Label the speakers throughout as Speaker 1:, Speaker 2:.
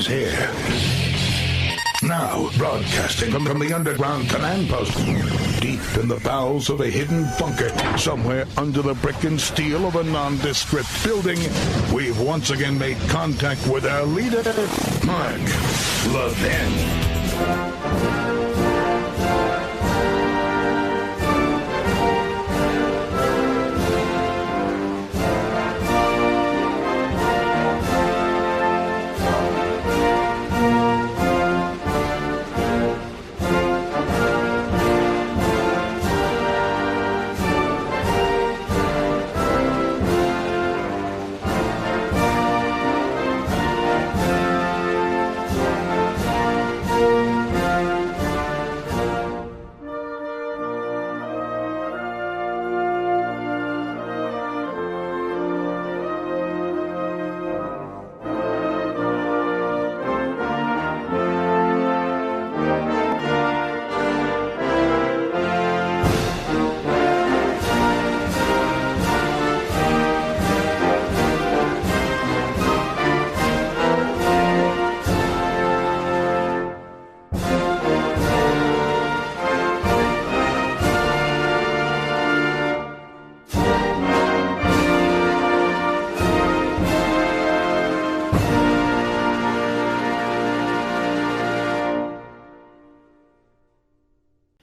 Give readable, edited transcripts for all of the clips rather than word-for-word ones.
Speaker 1: is here. Now, broadcasting from the underground command post, deep in the bowels of a hidden bunker, somewhere under the brick and steel of a nondescript building, we've once again made contact with our leader, Mark Levin.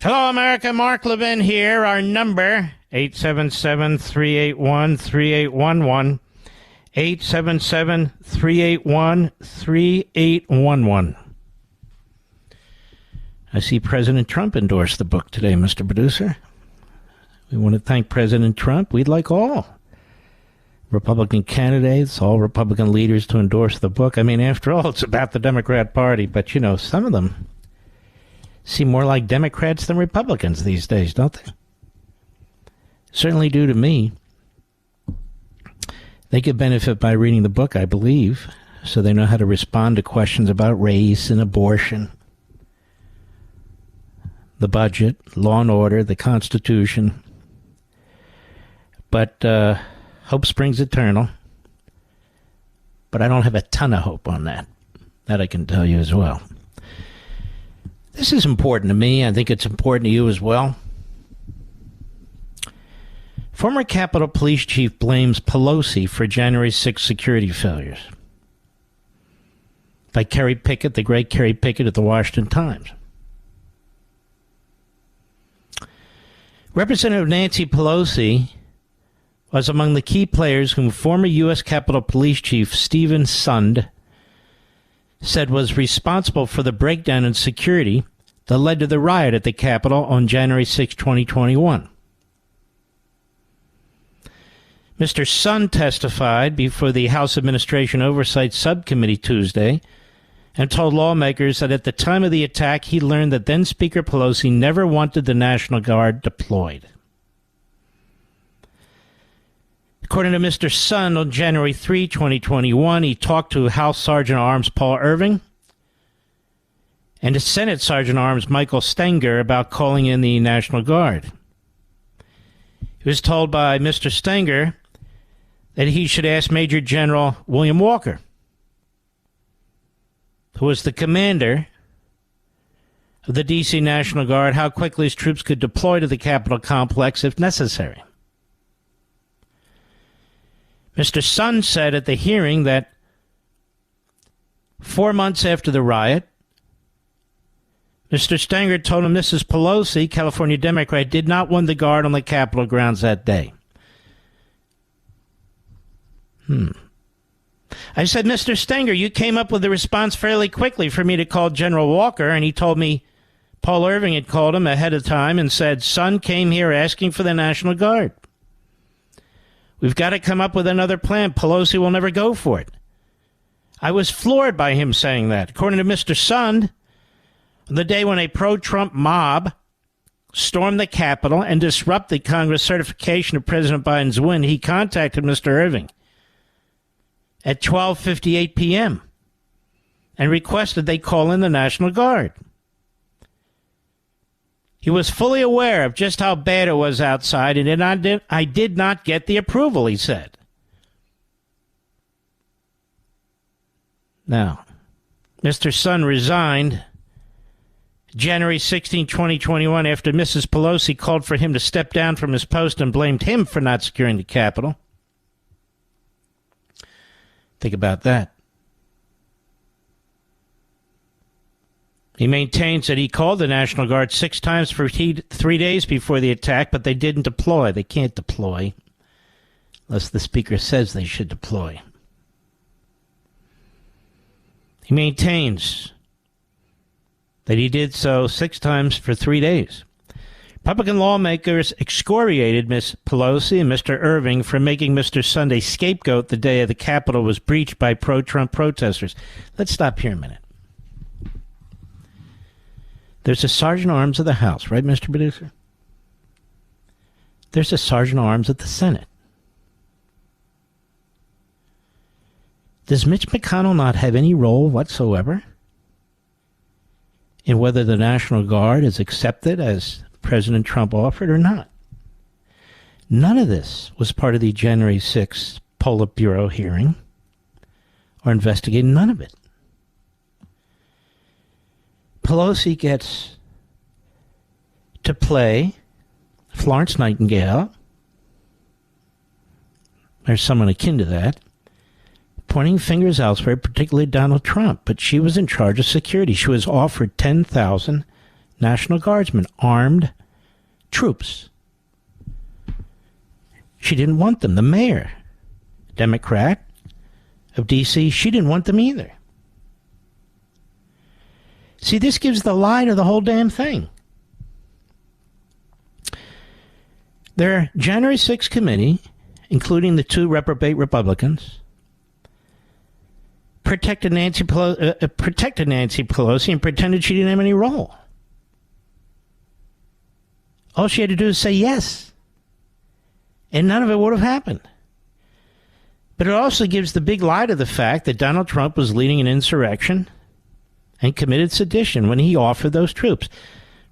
Speaker 2: Hello, America. Mark Levin here. Our number, 877-381-3811. 877-381-3811. I see President Trump endorsed the book today, Mr. Producer. We want to thank President Trump. We'd like all Republican candidates, all Republican leaders to endorse the book. I mean, after all, it's about the Democrat Party, but, you know, some of them seem more like Democrats than Republicans these days, don't they? Certainly do to me. They could benefit by reading the book, I believe, so they know how to respond to questions about race and abortion, the budget, law and order, the Constitution. But hope springs eternal. But I don't have a ton of hope on that. That I can tell you as well. This is important to me. I think it's important to you as well. Former Capitol Police Chief blames Pelosi for January 6 security failures. By Kerry Pickett, the great Kerry Pickett at the Washington Times. Representative Nancy Pelosi was among the key players whom former U.S. Capitol Police Chief Stephen Sund said was responsible for the breakdown in security that led to the riot at the Capitol on January 6, 2021. Mr. Sund testified before the House Administration Oversight Subcommittee Tuesday and told lawmakers that at the time of the attack, he learned that then-Speaker Pelosi never wanted the National Guard deployed. According to Mr. Sund, on January 3, 2021, he talked to House Sergeant at Arms Paul Irving and to Senate Sergeant at Arms Michael Stenger about calling in the National Guard. He was told by Mr. Stenger that he should ask Major General William Walker, who was the commander of the D.C. National Guard, how quickly his troops could deploy to the Capitol complex if necessary. Mr. Sund said at the hearing that 4 months after the riot, Mr. Stenger told him Mrs. Pelosi, California Democrat, did not want the Guard on the Capitol grounds that day. I said, Mr. Stenger, you came up with a response fairly quickly for me to call General Walker, and he told me Paul Irving had called him ahead of time and said, Sund came here asking for the National Guard. We've got to come up with another plan. Pelosi will never go for it. I was floored by him saying that. According to Mr. Sund, the day when a pro-Trump mob stormed the Capitol and disrupted Congress' certification of President Biden's win, he contacted Mr. Irving at 12:58 p.m. and requested they call in the National Guard. He was fully aware of just how bad it was outside, and I did not get the approval, he said. Now, Mr. Sun resigned January 16, 2021, after Mrs. Pelosi called for him to step down from his post and blamed him for not securing the Capitol. Think about that. He maintains that he called the National Guard 6 times for 3 days before the attack, but they didn't deploy. They can't deploy unless the Speaker says they should deploy. He maintains that he did so 6 times for 3 days. Republican lawmakers excoriated Ms. Pelosi and Mr. Irving for making Mr. Sunday scapegoat the day the Capitol was breached by pro-Trump protesters. Let's stop here a minute. There's a Sergeant Arms of the House, right, Mr. Producer? There's a Sergeant Arms of the Senate. Does Mitch McConnell not have any role whatsoever in whether the National Guard is accepted as President Trump offered or not? None of this was part of the January 6th Politburo hearing or investigating, none of it. Pelosi gets to play Florence Nightingale, or someone akin to that, pointing fingers elsewhere, particularly Donald Trump. But she was in charge of security. She was offered 10,000 National Guardsmen, armed troops. She didn't want them. The mayor, Democrat of D.C., she didn't want them either. See, this gives the lie to the whole damn thing. Their January 6th committee, including the 2 reprobate Republicans, protected Nancy Pelosi and pretended she didn't have any role. All she had to do is say yes, and none of it would have happened. But it also gives the big lie to the fact that Donald Trump was leading an insurrection and committed sedition when he offered those troops.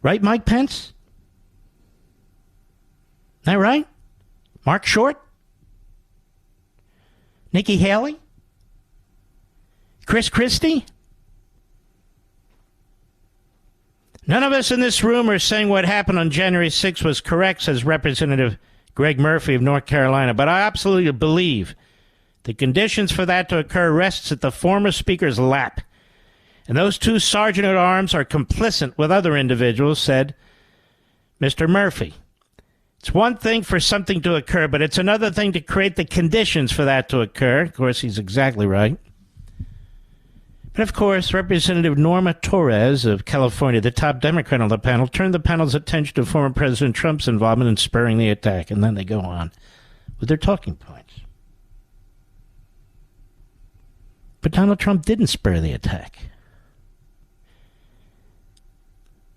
Speaker 2: Right, Mike Pence? Is that right? Mark Short? Nikki Haley? Chris Christie? None of us in this room are saying what happened on January 6th was correct, says Representative Greg Murphy of North Carolina, but I absolutely believe the conditions for that to occur rests at the former Speaker's lap. And those 2 sergeant-at-arms are complicit with other individuals, said Mr. Murphy. It's one thing for something to occur, but it's another thing to create the conditions for that to occur. Of course, he's exactly right. But of course, Representative Norma Torres of California, the top Democrat on the panel, turned the panel's attention to former President Trump's involvement in spurring the attack. And then they go on with their talking points. But Donald Trump didn't spur the attack.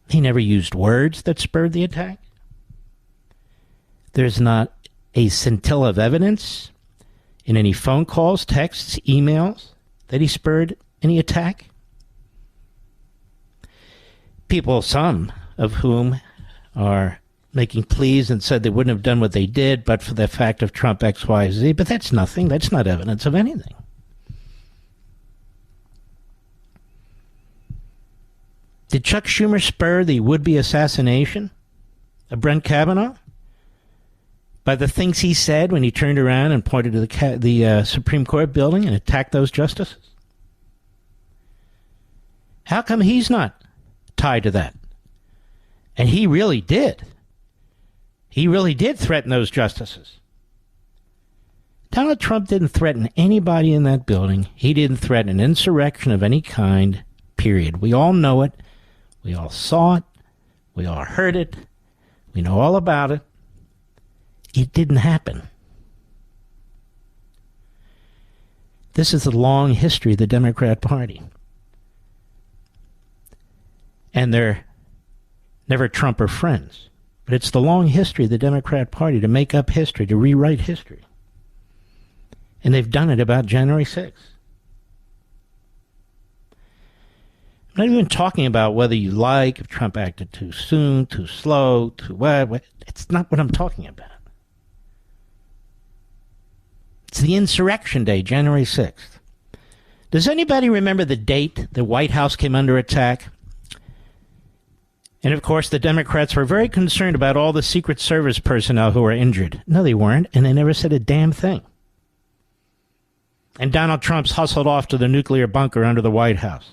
Speaker 2: He never used words that spurred the attack. There's not a scintilla of evidence in any phone calls, texts, emails that he spurred any attack. People, some of whom are making pleas and said they wouldn't have done what they did but for the fact of Trump X, Y, Z. But that's nothing. That's not evidence of anything. Did Chuck Schumer spur the would-be assassination of Brett Kavanaugh by the things he said when he turned around and pointed to the Supreme Court building and attacked those justices? How come he's not tied to that? And he really did. He really did threaten those justices. Donald Trump didn't threaten anybody in that building. He didn't threaten an insurrection of any kind, period. We all know it. We all saw it. We all heard it. We know all about it. It didn't happen. This is the long history of the Democrat Party. And they're never Trumper friends. But it's the long history of the Democrat Party to make up history, to rewrite history. And they've done it about January 6th. I'm not even talking about whether you like if Trump acted too soon, too slow, too what. It's not what I'm talking about. It's the insurrection day, January 6th. Does anybody remember the date the White House came under attack? And, of course, the Democrats were very concerned about all the Secret Service personnel who were injured. No, they weren't, and they never said a damn thing. And Donald Trump's hustled off to the nuclear bunker under the White House.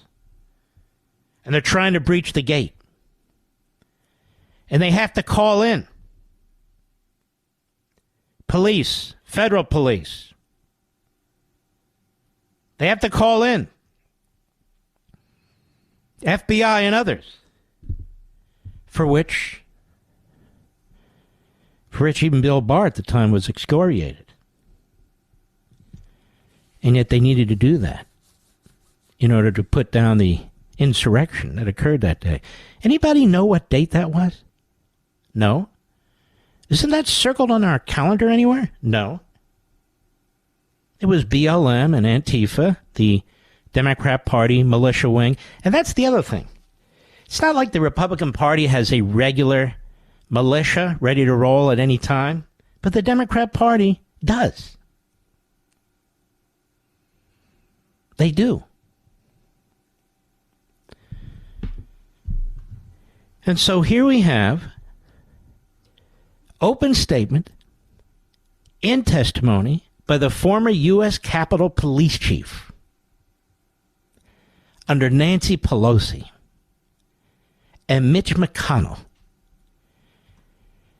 Speaker 2: And they're trying to breach the gate. And they have to call in police, federal police. They have to call in FBI and others. For which even Bill Barr at the time was excoriated. And yet they needed to do that in order to put down the insurrection that occurred that day. Anybody know what date that was? No. Isn't that circled on our calendar anywhere? No. It was BLM and Antifa, the Democrat Party militia wing. And that's the other thing. It's not like the Republican Party has a regular militia ready to roll at any time, but the Democrat Party does. They do. And so here we have open statement in testimony by the former U.S. Capitol Police Chief under Nancy Pelosi and Mitch McConnell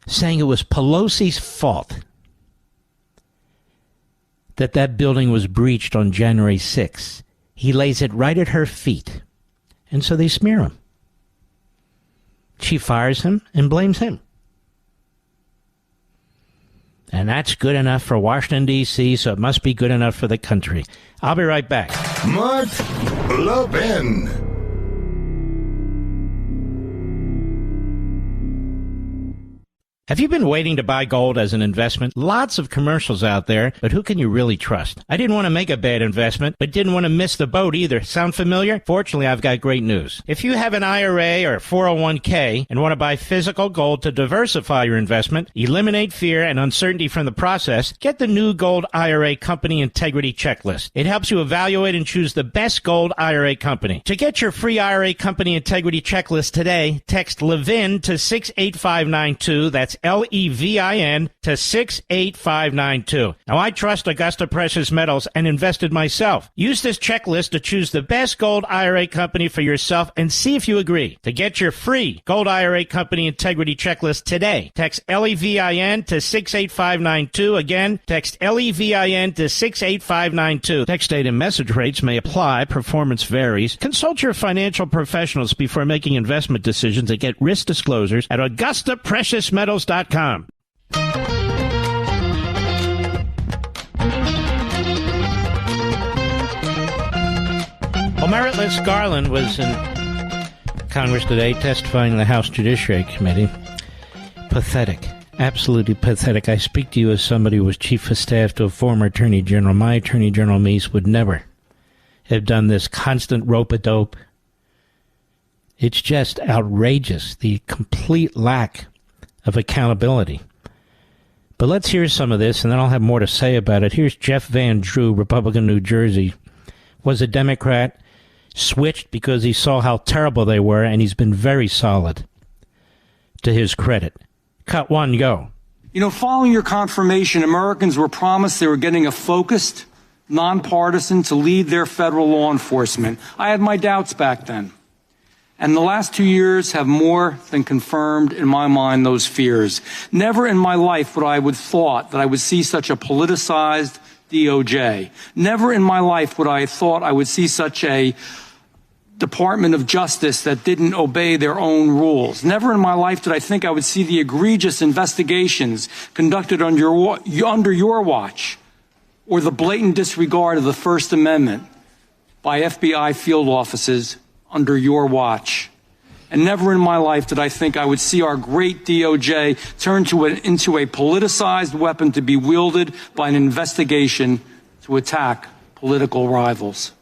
Speaker 2: saying it was Pelosi's fault that building was breached on January 6th. He lays it right at her feet. And so they smear him. She fires him and blames him. And that's good enough for Washington, D.C., so it must be good enough for the country. I'll be right back.
Speaker 1: Mark Levin.
Speaker 2: Have you been waiting to buy gold as an investment? Lots of commercials out there, but who can you really trust? I didn't want to make a bad investment, but didn't want to miss the boat either. Sound familiar? Fortunately, I've got great news. If you have an IRA or 401k and want to buy physical gold to diversify your investment, eliminate fear and uncertainty from the process, get the new Gold IRA Company Integrity Checklist. It helps you evaluate and choose the best gold IRA company. To get your free IRA Company Integrity Checklist today, text LEVIN to 68592. That's LEVIN to 68592. Now, I trust Augusta Precious Metals and invested myself. Use this checklist to choose the best gold IRA company for yourself and see if you agree. To get your free Gold IRA Company Integrity Checklist today, text LEVIN to 68592. Again, text LEVIN to 68592. Text date and message rates may apply. Performance varies. Consult your financial professionals before making investment decisions and get risk disclosures at AugustaPreciousMetals.com. Well, Merrick Garland was in Congress today testifying in the House Judiciary Committee. Pathetic. Absolutely pathetic. I speak to you as somebody who was chief of staff to a former attorney general. My attorney general, Meese, would never have done this constant rope-a-dope. It's just outrageous, the complete lack of accountability. But let's hear some of this, and then I'll have more to say about it. Here's Jeff Van Drew, Republican, New Jersey. Was a Democrat, switched because he saw how terrible they were, and he's been very solid, to his credit. Cut one, go.
Speaker 3: You know, following your confirmation, Americans were promised they were getting a focused, nonpartisan to lead their federal law enforcement. I had my doubts back then. And the last 2 years have more than confirmed in my mind those fears. Never in my life would I have thought that I would see such a politicized DOJ. Never in my life would I have thought I would see such a Department of Justice that didn't obey their own rules. Never in my life did I think I would see the egregious investigations conducted under your watch, or the blatant disregard of the First Amendment by FBI field officers under your watch. And never in my life did I think I would see our great DOJ turn into a politicized weapon to be wielded by an investigation to attack political rivals.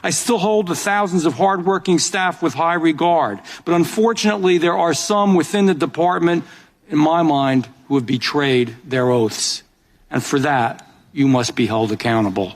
Speaker 3: I still hold the thousands of hardworking staff with high regard, but unfortunately there are some within the department, in my mind, who have betrayed their oaths. And for that, you must be held accountable.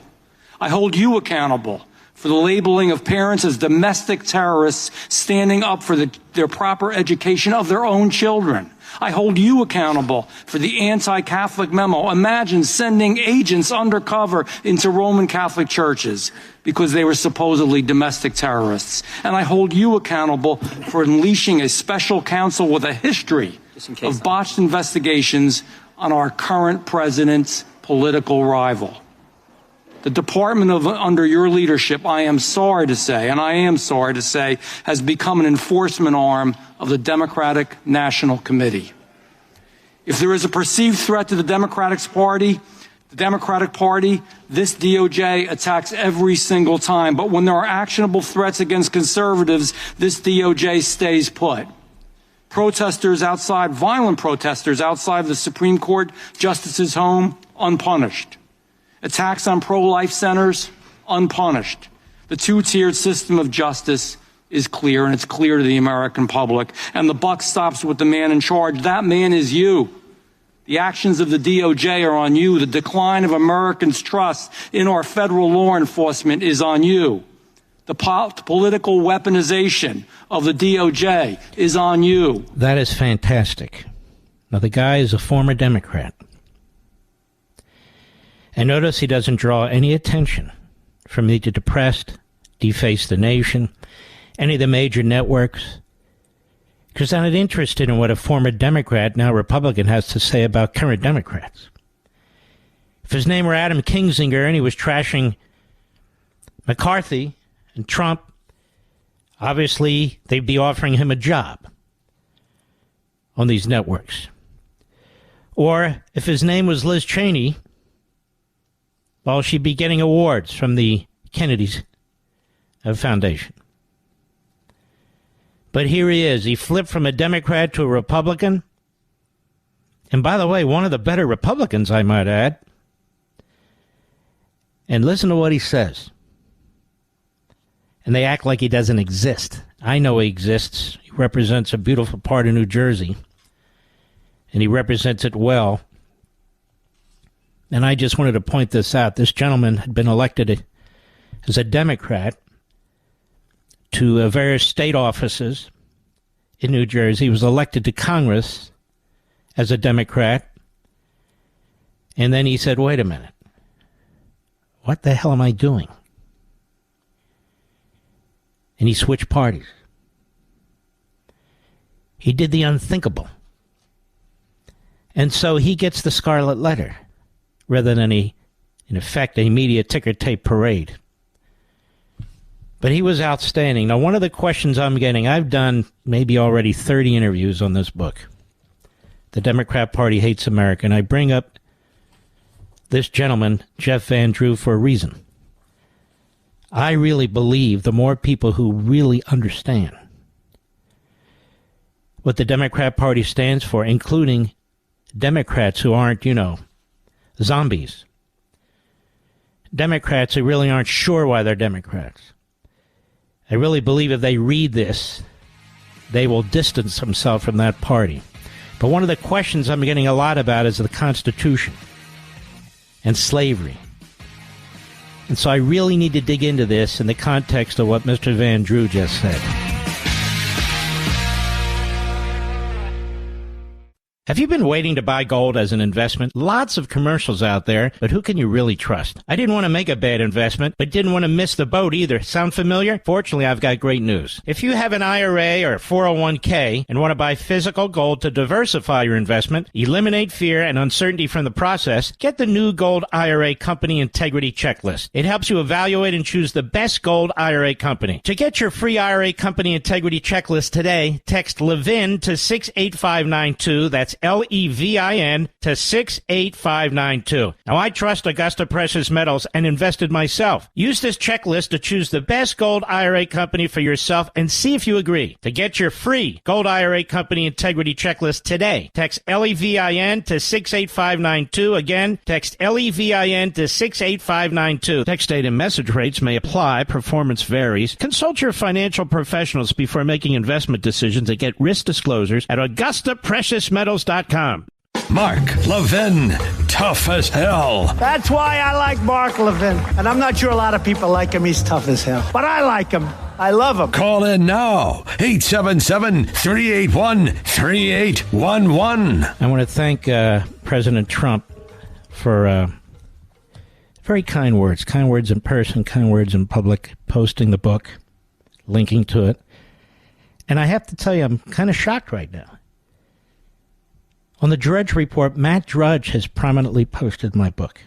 Speaker 3: I hold you accountable for the labeling of parents as domestic terrorists standing up for their proper education of their own children. I hold you accountable for the anti-Catholic memo. Imagine sending agents undercover into Roman Catholic churches because they were supposedly domestic terrorists. And I hold you accountable for unleashing a special counsel with a history of botched investigations on our current president's political rival. The department under your leadership, I am sorry to say, has become an enforcement arm of the Democratic National Committee. If there is a perceived threat to the Democratic Party, this DOJ attacks every single time. But when there are actionable threats against conservatives, this DOJ stays put. Violent protesters outside the Supreme Court justice's home, unpunished. Attacks on pro-life centers, unpunished. The two-tiered system of justice is clear, and it's clear to the American public. And the buck stops with the man in charge. That man is you. The actions of the DOJ are on you. The decline of Americans' trust in our federal law enforcement is on you. The political weaponization of the DOJ is on you.
Speaker 2: That is fantastic. Now, the guy is a former Democrat. And notice he doesn't draw any attention from the depressed, deface the nation, any of the major networks, because they're not interested in what a former Democrat, now Republican, has to say about current Democrats. If his name were Adam Kinzinger and he was trashing McCarthy and Trump, obviously they'd be offering him a job on these networks. Or if his name was Liz Cheney, well, she'd be getting awards from the Kennedy's Foundation. But here he is. He flipped from a Democrat to a Republican. And by the way, one of the better Republicans, I might add. And listen to what he says. And they act like he doesn't exist. I know he exists. He represents a beautiful part of New Jersey. And he represents it well. And I just wanted to point this out. This gentleman had been elected as a Democrat to various state offices in New Jersey. He was elected to Congress as a Democrat. And then he said, wait a minute. What the hell am I doing? And he switched parties. He did the unthinkable. And so he gets the scarlet letter rather than in effect, a media ticker tape parade. But he was outstanding. Now, one of the questions I'm getting, I've done maybe already 30 interviews on this book. The Democrat Party Hates America. And I bring up this gentleman, Jeff Van Drew, for a reason. I really believe the more people who really understand what the Democrat Party stands for, including Democrats who aren't, zombies. Democrats who really aren't sure why they're Democrats. I really believe if they read this, they will distance themselves from that party. But one of the questions I'm getting a lot about is the Constitution and slavery. And so I really need to dig into this in the context of what Mr. Van Drew just said. Have you been waiting to buy gold as an investment? Lots of commercials out there, but who can you really trust? I didn't want to make a bad investment, but didn't want to miss the boat either. Sound familiar? Fortunately, I've got great news. If you have an IRA or 401k and want to buy physical gold to diversify your investment, eliminate fear and uncertainty from the process, get the new Gold IRA Company Integrity Checklist. It helps you evaluate and choose the best gold IRA company. To get your free IRA Company Integrity Checklist today, text Levin to 68592. That's Levin to 68592. Now, I trust Augusta Precious Metals and invested myself. Use this checklist to choose the best gold IRA company for yourself and see if you agree. To get your free Gold IRA Company Integrity Checklist today, text Levin to 68592. Again, text Levin to 68592. Text date and message rates may apply. Performance varies. Consult your financial professionals before making investment decisions and get risk disclosures at AugustaPreciousMetals.com.
Speaker 4: Mark Levin, tough as hell.
Speaker 5: That's why I like Mark Levin. And I'm not sure a lot of people like him. He's tough as hell. But I like him. I love him.
Speaker 4: Call in now. 877-381-3811.
Speaker 2: I want to thank President Trump for very kind words in person, kind words in public, posting the book, linking to it. And I have to tell you, I'm kind of shocked right now. On the Drudge Report, Matt Drudge has prominently posted my book.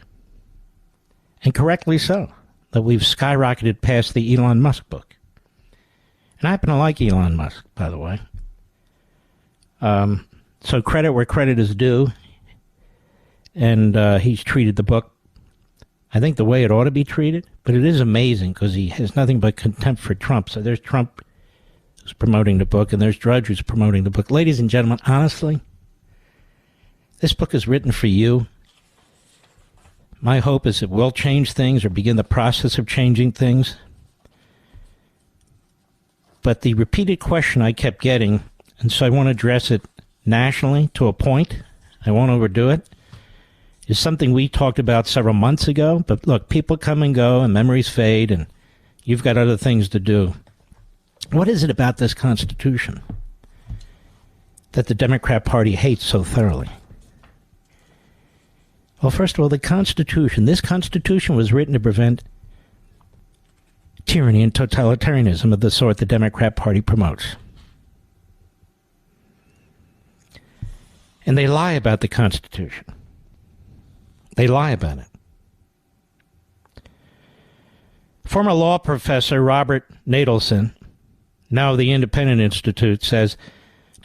Speaker 2: And correctly so, that we've skyrocketed past the Elon Musk book. And I happen to like Elon Musk, by the way. So credit where credit is due. And he's treated the book, I think, the way it ought to be treated. But it is amazing because he has nothing but contempt for Trump. So there's Trump who's promoting the book, and there's Drudge who's promoting the book. Ladies and gentlemen, honestly, this book is written for you. My hope is it will change things or begin the process of changing things. But the repeated question I kept getting, and so I want to address it nationally to a point, I won't overdo it, is something we talked about several months ago. But look, people come and go and memories fade and you've got other things to do. What is it about this Constitution that the Democrat Party hates so thoroughly? Well, first of all, this Constitution was written to prevent tyranny and totalitarianism of the sort the Democrat Party promotes. And they lie about the Constitution. They lie about it. Former law professor Robert Nadelson, now of the Independent Institute, says,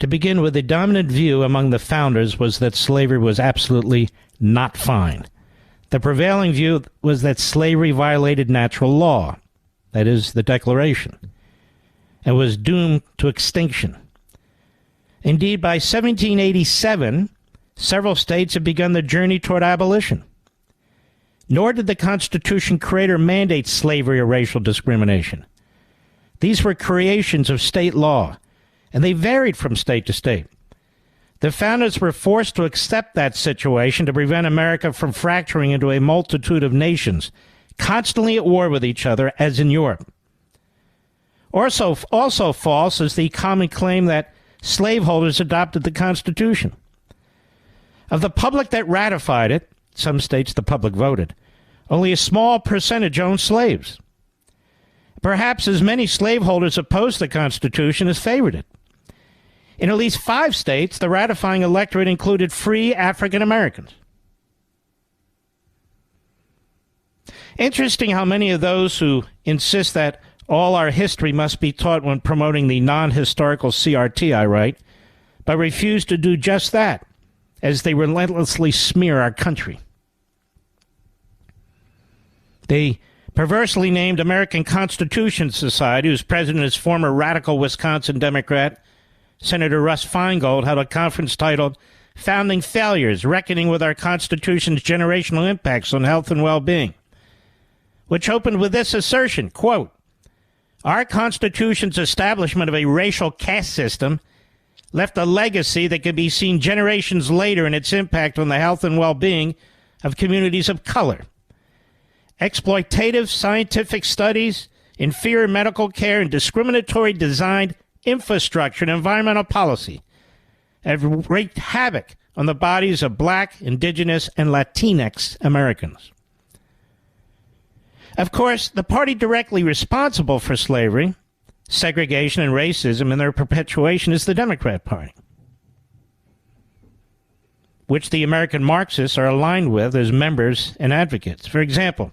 Speaker 2: to begin with, the dominant view among the founders was that slavery was absolutely not fine. The prevailing view was that slavery violated natural law, that is, the Declaration, and was doomed to extinction. Indeed, by 1787, several states had begun the journey toward abolition. Nor did the Constitution create or mandate slavery or racial discrimination. These were creations of state law, and they varied from state to state. The founders were forced to accept that situation to prevent America from fracturing into a multitude of nations, constantly at war with each other, as in Europe. Also false is the common claim that slaveholders adopted the Constitution. Of the public that ratified it, some states the public voted, only a small percentage owned slaves. Perhaps as many slaveholders opposed the Constitution as favored it. In at least 5 states, the ratifying electorate included free African Americans. Interesting how many of those who insist that all our history must be taught when promoting the non-historical CRT I write, but refuse to do just that, as they relentlessly smear our country. The perversely named American Constitution Society, whose president is former radical Wisconsin Democrat Senator Russ Feingold, held a conference titled Founding Failures, Reckoning with Our Constitution's Generational Impacts on Health and Well-Being, which opened with this assertion, quote, our Constitution's establishment of a racial caste system left a legacy that could be seen generations later in its impact on the health and well-being of communities of color. Exploitative scientific studies, inferior medical care, and discriminatory designed infrastructure and environmental policy have wreaked havoc on the bodies of Black, Indigenous, and Latinx Americans. Of course, the party directly responsible for slavery, segregation, and racism and their perpetuation is the Democrat Party, which the American Marxists are aligned with as members and advocates. For example,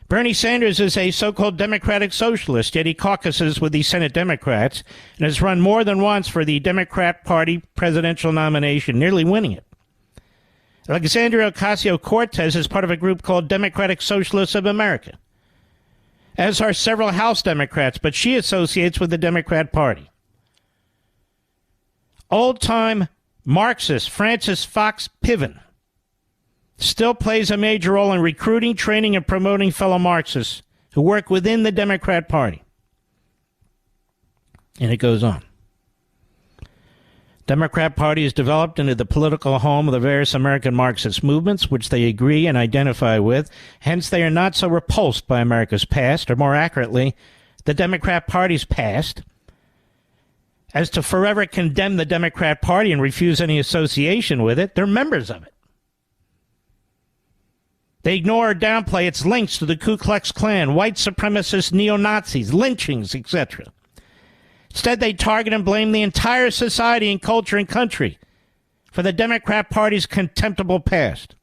Speaker 2: Bernie Sanders is a so-called democratic socialist, yet he caucuses with the Senate Democrats and has run more than once for the Democrat Party presidential nomination, nearly winning it. Alexandria Ocasio-Cortez is part of a group called Democratic Socialists of America, as are several House Democrats, but she associates with the Democrat Party. Old-time Marxist Francis Fox Piven still plays a major role in recruiting, training, and promoting fellow Marxists who work within the Democrat Party. And it goes on. Democrat Party is developed into the political home of the various American Marxist movements, which they agree and identify with. Hence, they are not so repulsed by America's past, or more accurately, the Democrat Party's past, as to forever condemn the Democrat Party and refuse any association with it. They're members of it. They ignore or downplay its links to the Ku Klux Klan, white supremacist neo-Nazis, lynchings, etc. Instead, they target and blame the entire society and culture and country for the Democrat Party's contemptible past.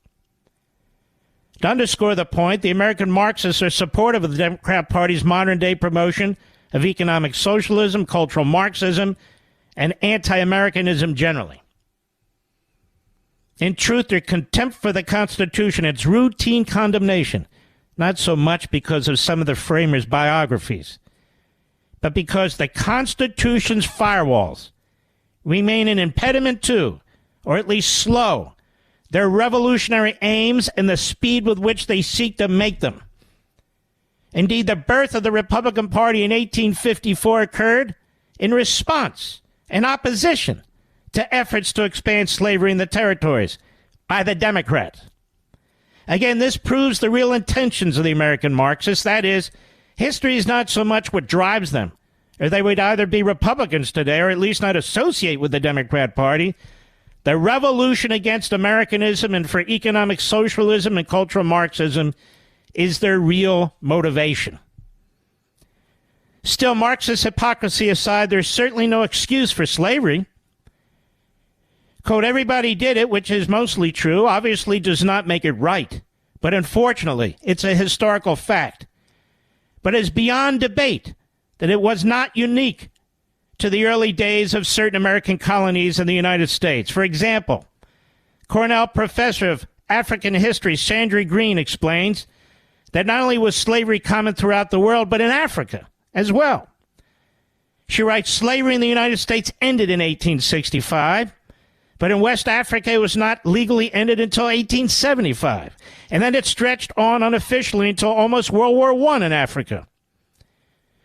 Speaker 2: To underscore the point, the American Marxists are supportive of the Democrat Party's modern-day promotion of economic socialism, cultural Marxism, and anti-Americanism generally. In truth, their contempt for the Constitution, its routine condemnation, not so much because of some of the framers' biographies, but because the Constitution's firewalls remain an impediment to, or at least slow, their revolutionary aims and the speed with which they seek to make them. Indeed, the birth of the Republican Party in 1854 occurred in response and opposition to efforts to expand slavery in the territories by the Democrats. Again, this proves the real intentions of the American Marxists. That is, history is not so much what drives them, or they would either be Republicans today or at least not associate with the Democrat Party. The revolution against Americanism and for economic socialism and cultural Marxism is their real motivation. Still, Marxist hypocrisy aside, there's certainly no excuse for slavery. Quote, everybody did it, which is mostly true, obviously does not make it right. But unfortunately, it's a historical fact. But it's beyond debate that it was not unique to the early days of certain American colonies in the United States. For example, Cornell professor of African history Sandra Green explains that not only was slavery common throughout the world, but in Africa as well. She writes, slavery in the United States ended in 1865, but in West Africa it was not legally ended until 1875. And then it stretched on unofficially until almost World War I in Africa.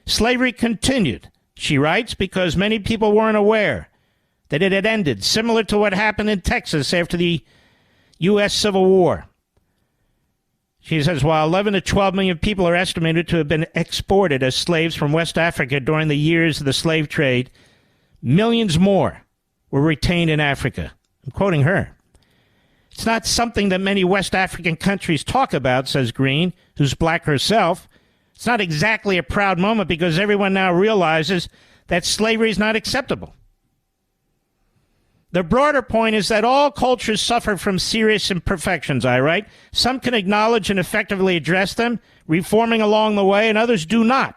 Speaker 2: Slavery continued, she writes, because many people weren't aware that it had ended, similar to what happened in Texas after the U.S. Civil War. She says, while 11 to 12 million people are estimated to have been exported as slaves from West Africa during the years of the slave trade, millions more were retained in Africa. I'm quoting her. It's not something that many West African countries talk about, says Green, who's black herself. It's not exactly a proud moment because everyone now realizes that slavery is not acceptable. The broader point is that all cultures suffer from serious imperfections, I write. Some can acknowledge and effectively address them, reforming along the way, and others do not,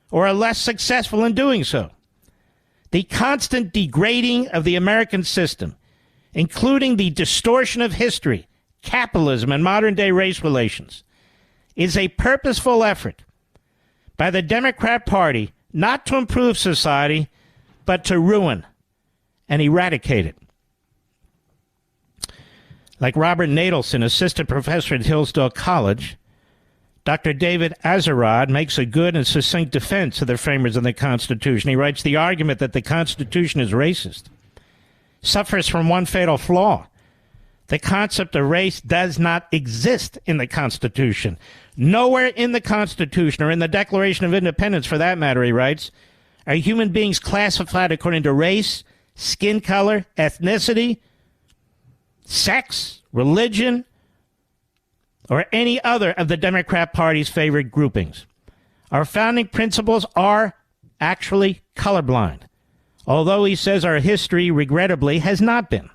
Speaker 2: or are less successful in doing so. The constant degrading of the American system, including the distortion of history, capitalism, and modern-day race relations, is a purposeful effort by the Democrat Party not to improve society, but to ruin and eradicate it. Like Robert Nadelson, assistant professor at Hillsdale College, Dr. David Azarad makes a good and succinct defense of the framers of the Constitution. He writes, the argument that the Constitution is racist suffers from one fatal flaw. The concept of race does not exist in the Constitution. Nowhere in the Constitution, or in the Declaration of Independence for that matter, he writes, are human beings classified according to race, skin color, ethnicity, sex, religion, or any other of the Democrat Party's favorite groupings. Our founding principles are actually colorblind, although he says our history, regrettably, has not been.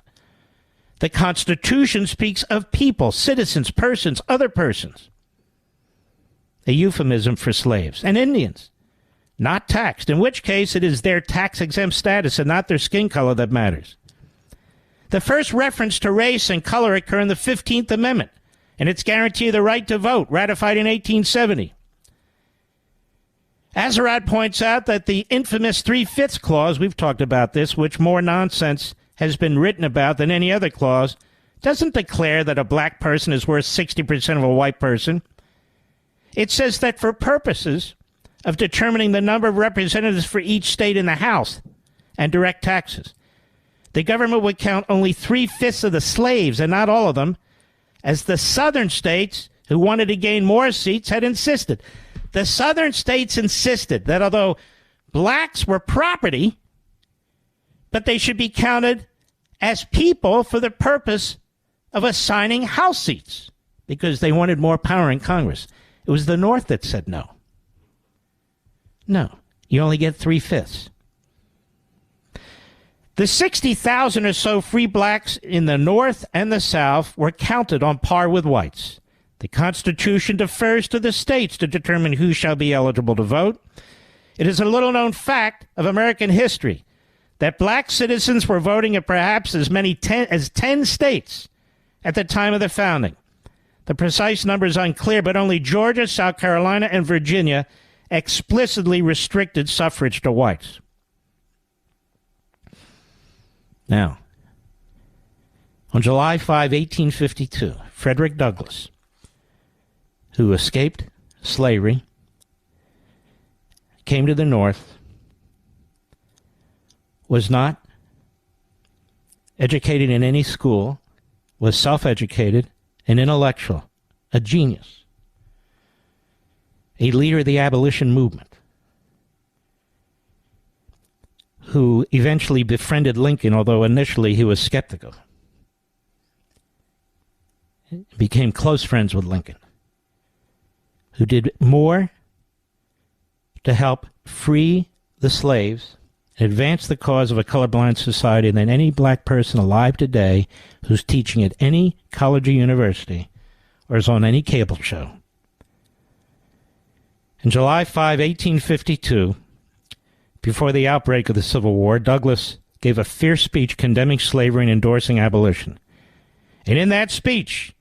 Speaker 2: The Constitution speaks of people, citizens, persons, other persons. A euphemism for slaves and Indians, not taxed, in which case it is their tax-exempt status and not their skin color that matters. The first reference to race and color occur in the 15th Amendment, and its guarantee of the right to vote, ratified in 1870. Azarad points out that the infamous 3/5 clause, we've talked about this, which more nonsense has been written about than any other clause, doesn't declare that a black person is worth 60% of a white person. It says that for purposes of determining the number of representatives for each state in the House and direct taxes, the government would count only 3/5 of the slaves, and not all of them, as the southern states who wanted to gain more seats had insisted. The southern states insisted that although blacks were property, but they should be counted as people for the purpose of assigning House seats, because they wanted more power in Congress. It was the North that said no. No, you only get 3/5. The 60,000 or so free blacks in the North and the South were counted on par with whites. The Constitution defers to the states to determine who shall be eligible to vote. It is a little-known fact of American history that black citizens were voting in perhaps as many as 10 states at the time of the founding. The precise number is unclear, but only Georgia, South Carolina, and Virginia explicitly restricted suffrage to whites. Now, on July 5, 1852, Frederick Douglass, who escaped slavery, came to the North, was not educated in any school, was self-educated, an intellectual, a genius, a leader of the abolition movement, who eventually befriended Lincoln, although initially he was skeptical. Became close friends with Lincoln, who did more to help free the slaves and advance the cause of a colorblind society than any black person alive today who's teaching at any college or university or is on any cable show. On July 5, 1852, before the outbreak of the Civil War, Douglass gave a fierce speech condemning slavery and endorsing abolition. And in that speech,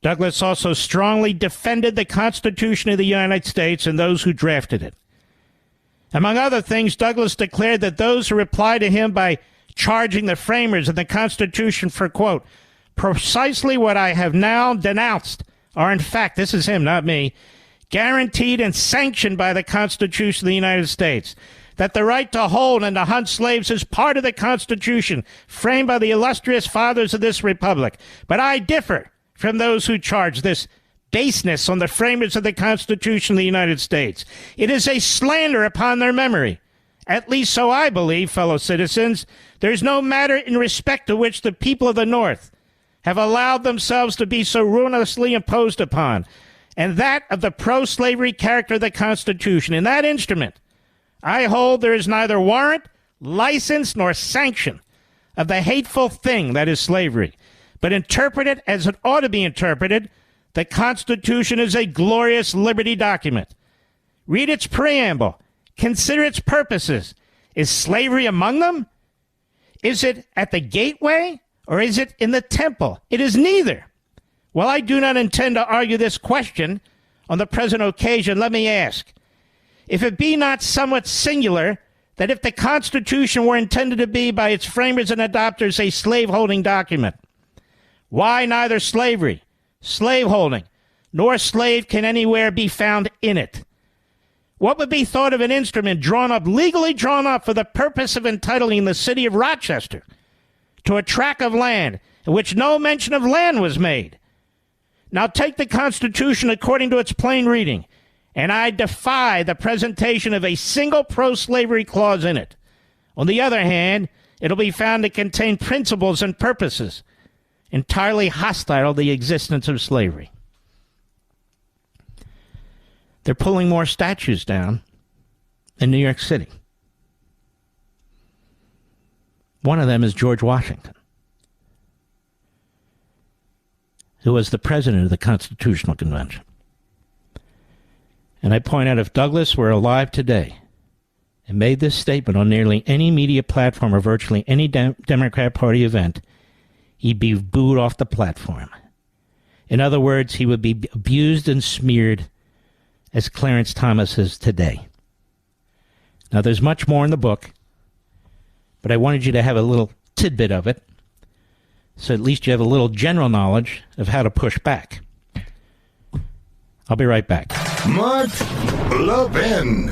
Speaker 2: Douglass also strongly defended the Constitution of the United States and those who drafted it. Among other things, Douglass declared that those who replied to him by charging the framers of the Constitution for, quote, precisely what I have now denounced are in fact, this is him, not me, guaranteed and sanctioned by the Constitution of the United States, that the right to hold and to hunt slaves is part of the Constitution framed by the illustrious fathers of this republic. But I differ from those who charge this baseness on the framers of the Constitution of the United States. It is a slander upon their memory. At least so I believe, fellow citizens. There is no matter in respect to which the people of the North have allowed themselves to be so ruinously imposed upon, and that of the pro-slavery character of the Constitution. In that instrument, I hold there is neither warrant, license, nor sanction of the hateful thing that is slavery. But interpret it as it ought to be interpreted, the Constitution is a glorious liberty document. Read its preamble. Consider its purposes. Is slavery among them? Is it at the gateway, or is it in the temple? It is neither. While I do not intend to argue this question on the present occasion, let me ask, if it be not somewhat singular that if the Constitution were intended to be by its framers and adopters a slave-holding document, why neither slavery, slaveholding, nor slave can anywhere be found in it? What would be thought of an instrument legally drawn up for the purpose of entitling the city of Rochester to a tract of land in which no mention of land was made? Now take the Constitution according to its plain reading, and I defy the presentation of a single pro-slavery clause in it. On the other hand, it'll be found to contain principles and purposes entirely hostile to the existence of slavery. They're pulling more statues down in New York City. One of them is George Washington, who was the president of the Constitutional Convention. And I point out, if Douglass were alive today and made this statement on nearly any media platform or virtually any Democrat Party event, he'd be booed off the platform. In other words, he would be abused and smeared as Clarence Thomas is today. Now, there's much more in the book, but I wanted you to have a little tidbit of it, so at least you have a little general knowledge of how to push back. I'll be right back.
Speaker 1: Mark Levin.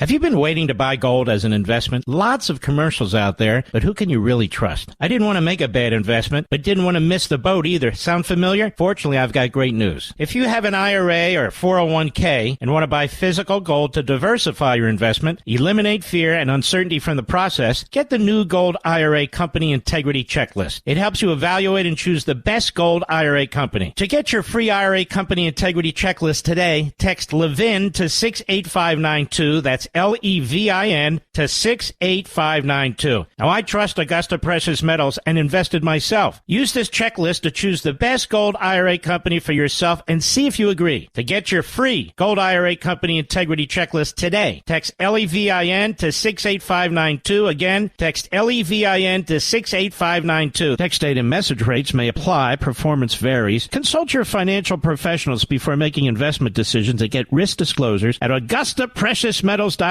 Speaker 2: Have you been waiting to buy gold as an investment? Lots of commercials out there, but who can you really trust? I didn't want to make a bad investment, but didn't want to miss the boat either. Sound familiar? Fortunately, I've got great news. If you have an IRA or 401k and want to buy physical gold to diversify your investment, eliminate fear and uncertainty from the process, get the new Gold IRA Company Integrity Checklist. It helps you evaluate and choose the best gold IRA company. To get your free IRA Company Integrity Checklist today, text Levin to 68592. That's Levin to 68592. Now, I trust Augusta Precious Metals and invested myself. Use this checklist to choose the best gold IRA company for yourself and see if you agree. To get your free Gold IRA Company Integrity Checklist today, text Levin to 68592. Again, text Levin to 68592. Text date and message rates may apply. Performance varies. Consult your financial professionals before making investment decisions and get risk disclosures at AugustaPreciousMetals.com. I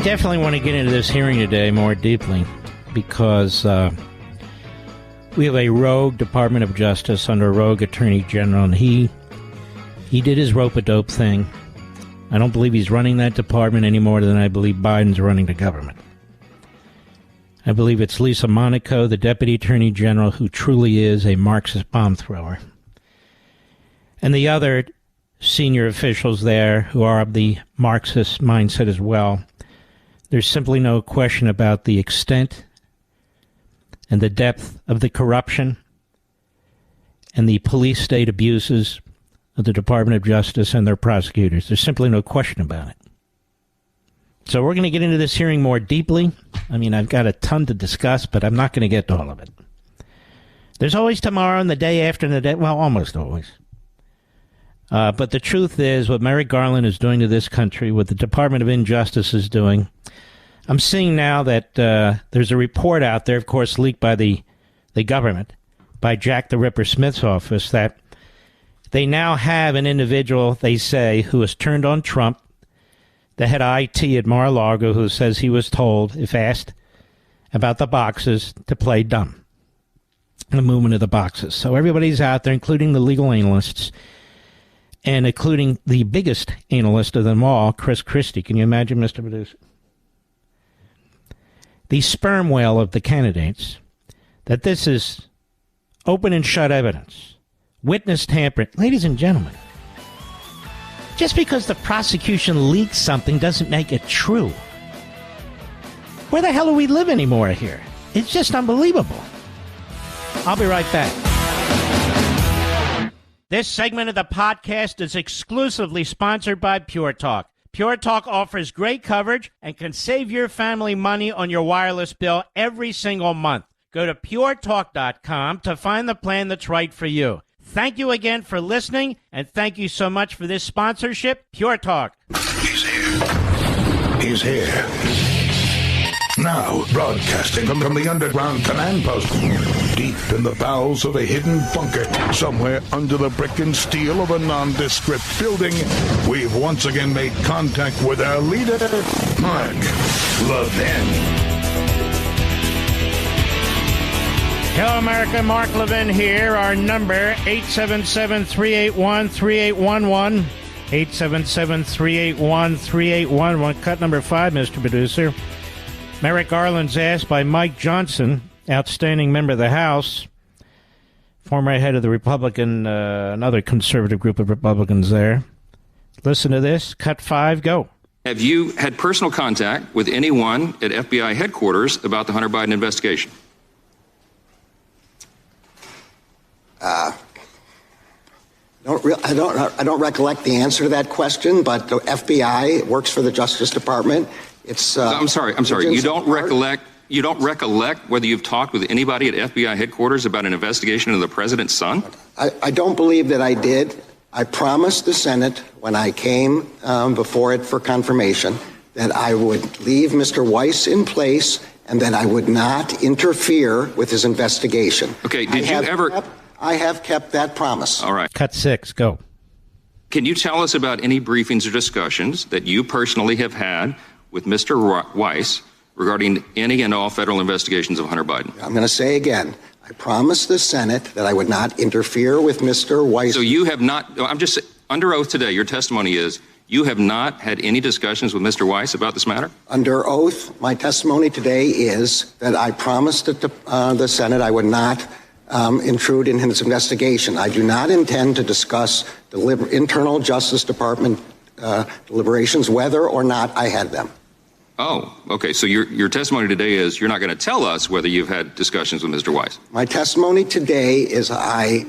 Speaker 2: definitely want to get into this hearing today more deeply because we have a rogue Department of Justice under a rogue Attorney General, and he did his rope-a-dope thing. I don't believe he's running that department any more than I believe Biden's running the government. I believe it's Lisa Monaco, the Deputy Attorney General, who truly is a Marxist bomb thrower. And the other senior officials there who are of the Marxist mindset as well. There's simply no question about the extent and the depth of the corruption and the police state abuses of the Department of Justice and their prosecutors. There's simply no question about it. So we're going to get into this hearing more deeply. I mean, I've got a ton to discuss, but I'm not going to get to all of it. There's always tomorrow and the day after and the day, well, almost always. But the truth is, what Merrick Garland is doing to this country, what the Department of Injustice is doing, I'm seeing now that there's a report out there, of course, leaked by the government, by Jack the Ripper Smith's office, that they now have an individual, they say, who has turned on Trump, the head of IT at Mar-a-Lago, who says he was told, if asked about the boxes, to play dumb, the movement of the boxes. So everybody's out there, including the legal analysts, and including the biggest analyst of them all, Chris Christie. Can you imagine, Mr. Producer? The sperm whale of the candidates, that this is open and shut evidence, witness tampering. Ladies and gentlemen, just because the prosecution leaks something doesn't make it true. Where the hell do we live anymore here? It's just unbelievable. I'll be right back. This segment of the podcast is exclusively sponsored by Pure Talk. Pure Talk offers great coverage and can save your family money on your wireless bill every single month. Go to puretalk.com to find the plan that's right for you. Thank you again for listening, and thank you so much for this sponsorship, Pure Talk.
Speaker 1: He's here. He's here. Now, broadcasting from the underground command post, deep in the bowels of a hidden bunker, somewhere under the brick and steel of a nondescript building, we've once again made contact with our leader, Mark Levin.
Speaker 2: Hello, America. Mark Levin here. Our number, 877-381-3811. 877-381-3811. Cut number 5, Mr. Producer. Merrick Garland's asked by Mike Johnson, outstanding member of the House, former head of the Republican, another conservative group of Republicans there. Listen to this. Cut 5, go.
Speaker 6: Have you had personal contact with anyone at FBI headquarters about the Hunter Biden investigation?
Speaker 7: I don't recollect the answer to that question, but the FBI works for the Justice Department. I'm sorry. You don't recollect whether you've talked with anybody at FBI headquarters about an investigation of the president's son? I don't believe that I did. I promised the Senate when I came before it for confirmation that I would leave Mr. Weiss in place and that I would not interfere with his investigation.
Speaker 6: Okay.
Speaker 7: I have kept that promise.
Speaker 6: All right.
Speaker 2: Cut 6, go.
Speaker 6: Can you tell us about any briefings or discussions that you personally have had with Mr. Weiss regarding any and all federal investigations of Hunter Biden?
Speaker 7: I'm going to say again, I promised the Senate that I would not interfere with Mr. Weiss.
Speaker 6: So you have not, I'm just under oath today, your testimony is you have not had any discussions with Mr. Weiss about this matter?
Speaker 7: Under oath, my testimony today is that I promised the Senate I would not intrude in his investigation. I do not intend to discuss internal Justice Department deliberations, whether or not I had them.
Speaker 6: Oh, okay. So your testimony today is you're not going to tell us whether you've had discussions with Mr. Weiss.
Speaker 7: My testimony today is I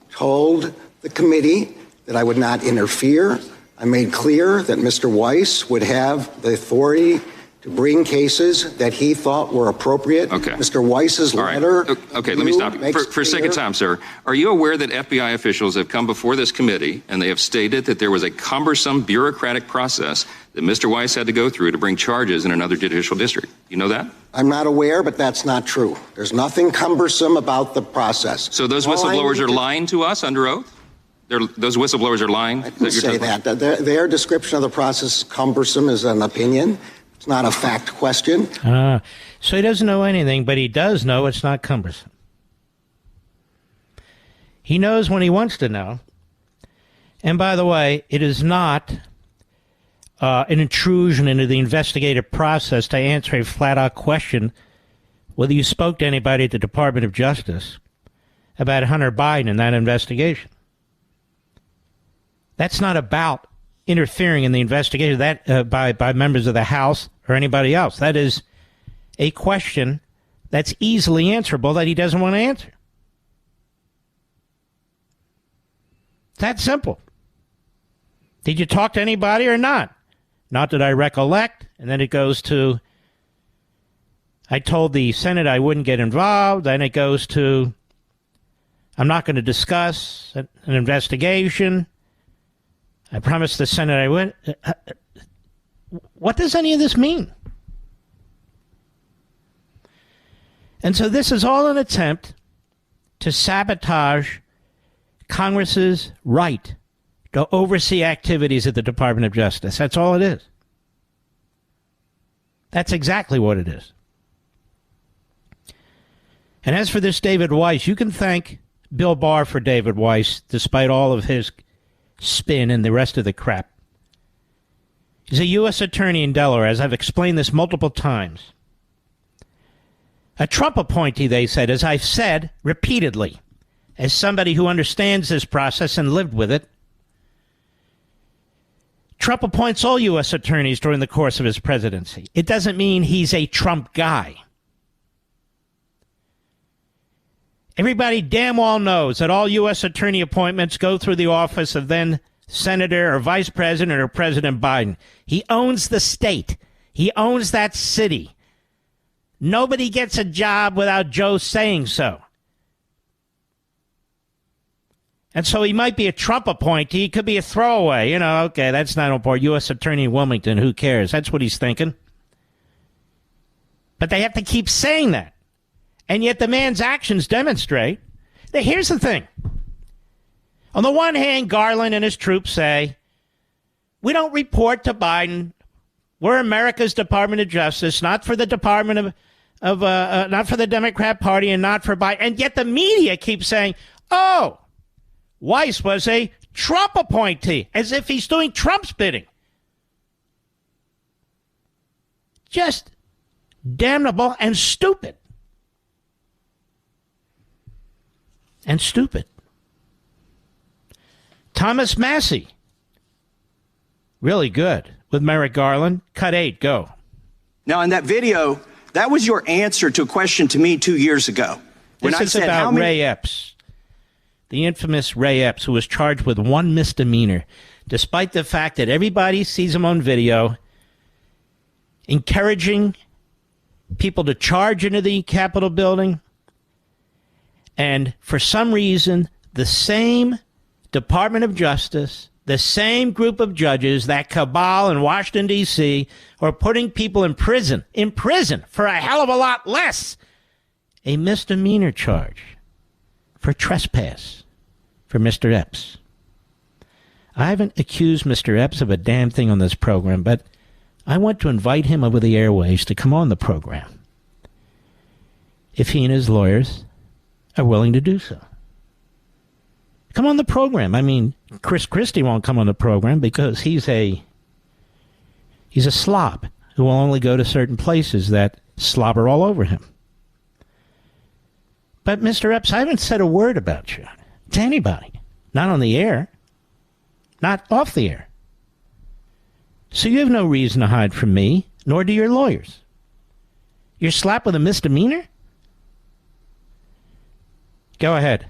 Speaker 7: told the committee that I would not interfere. I made clear that Mr. Weiss would have the authority to bring cases that he thought were appropriate.
Speaker 6: Okay.
Speaker 7: Mr. Weiss's letter.
Speaker 6: Okay, let me stop you. For a second time, sir. Are you aware that FBI officials have come before this committee and they have stated that there was a cumbersome bureaucratic process that Mr. Weiss had to go through to bring charges in another judicial district? You know that?
Speaker 7: I'm not aware, but that's not true. There's nothing cumbersome about the process.
Speaker 6: So those whistleblowers are lying to us under oath? Those whistleblowers are lying?
Speaker 7: I didn't say that. Their description of the process cumbersome is an opinion. It's not a fact question.
Speaker 2: So he doesn't know anything, but he does know it's not cumbersome. He knows when he wants to know. And by the way, it is not an intrusion into the investigative process to answer a flat-out question whether you spoke to anybody at the Department of Justice about Hunter Biden in that investigation. That's not about interfering in the investigation by members of the House or anybody else. That is a question that's easily answerable that he doesn't want to answer. It's that simple. Did you talk to anybody or not? Not that I recollect. And then it goes to, I told the Senate I wouldn't get involved. Then it goes to, I'm not going to discuss an investigation. I promised the Senate I would. What does any of this mean? And so this is all an attempt to sabotage Congress's right to oversee activities at the Department of Justice. That's all it is. That's exactly what it is. And as for this David Weiss, you can thank Bill Barr for David Weiss, despite all of his spin and the rest of the crap. He's a U.S. attorney in Delaware, as I've explained this multiple times. A Trump appointee, they said, as I've said repeatedly, as somebody who understands this process and lived with it. Trump appoints all U.S. attorneys during the course of his presidency. It doesn't mean he's a Trump guy. Everybody damn well knows that all U.S. attorney appointments go through the office of then Senator or Vice President or President Biden. He owns the state. He owns that city. Nobody gets a job without Joe saying so. And so he might be a Trump appointee. He could be a throwaway. You know, okay, that's not important. U.S. Attorney in Wilmington, who cares? That's what he's thinking. But they have to keep saying that. And yet the man's actions demonstrate that here's the thing. On the one hand, Garland and his troops say, we don't report to Biden. We're America's Department of Justice, not for the Department not for the Democrat Party and not for Biden. And yet the media keeps saying, oh, Weiss was a Trump appointee, as if he's doing Trump's bidding. Just damnable and stupid. And stupid. Thomas Massey. Really good. With Merrick Garland. Cut 8, go.
Speaker 8: Now, in that video, that was your answer to a question to me 2 years ago.
Speaker 2: This is about Ray Epps. The infamous Ray Epps, who was charged with one misdemeanor, despite the fact that everybody sees him on video, encouraging people to charge into the Capitol building. And for some reason, the same Department of Justice, the same group of judges, that cabal in Washington, D.C., are putting people in prison for a hell of a lot less. A misdemeanor charge for trespass for Mr. Epps. I haven't accused Mr. Epps of a damn thing on this program, but I want to invite him over the airwaves to come on the program. If he and his lawyers are willing to do so. Come on the program. I mean, Chris Christie won't come on the program because he's a slob who will only go to certain places that slobber all over him. But, Mr. Epps, I haven't said a word about you to anybody. Not on the air. Not off the air. So you have no reason to hide from me, nor do your lawyers. You're slapped with a misdemeanor? Go ahead.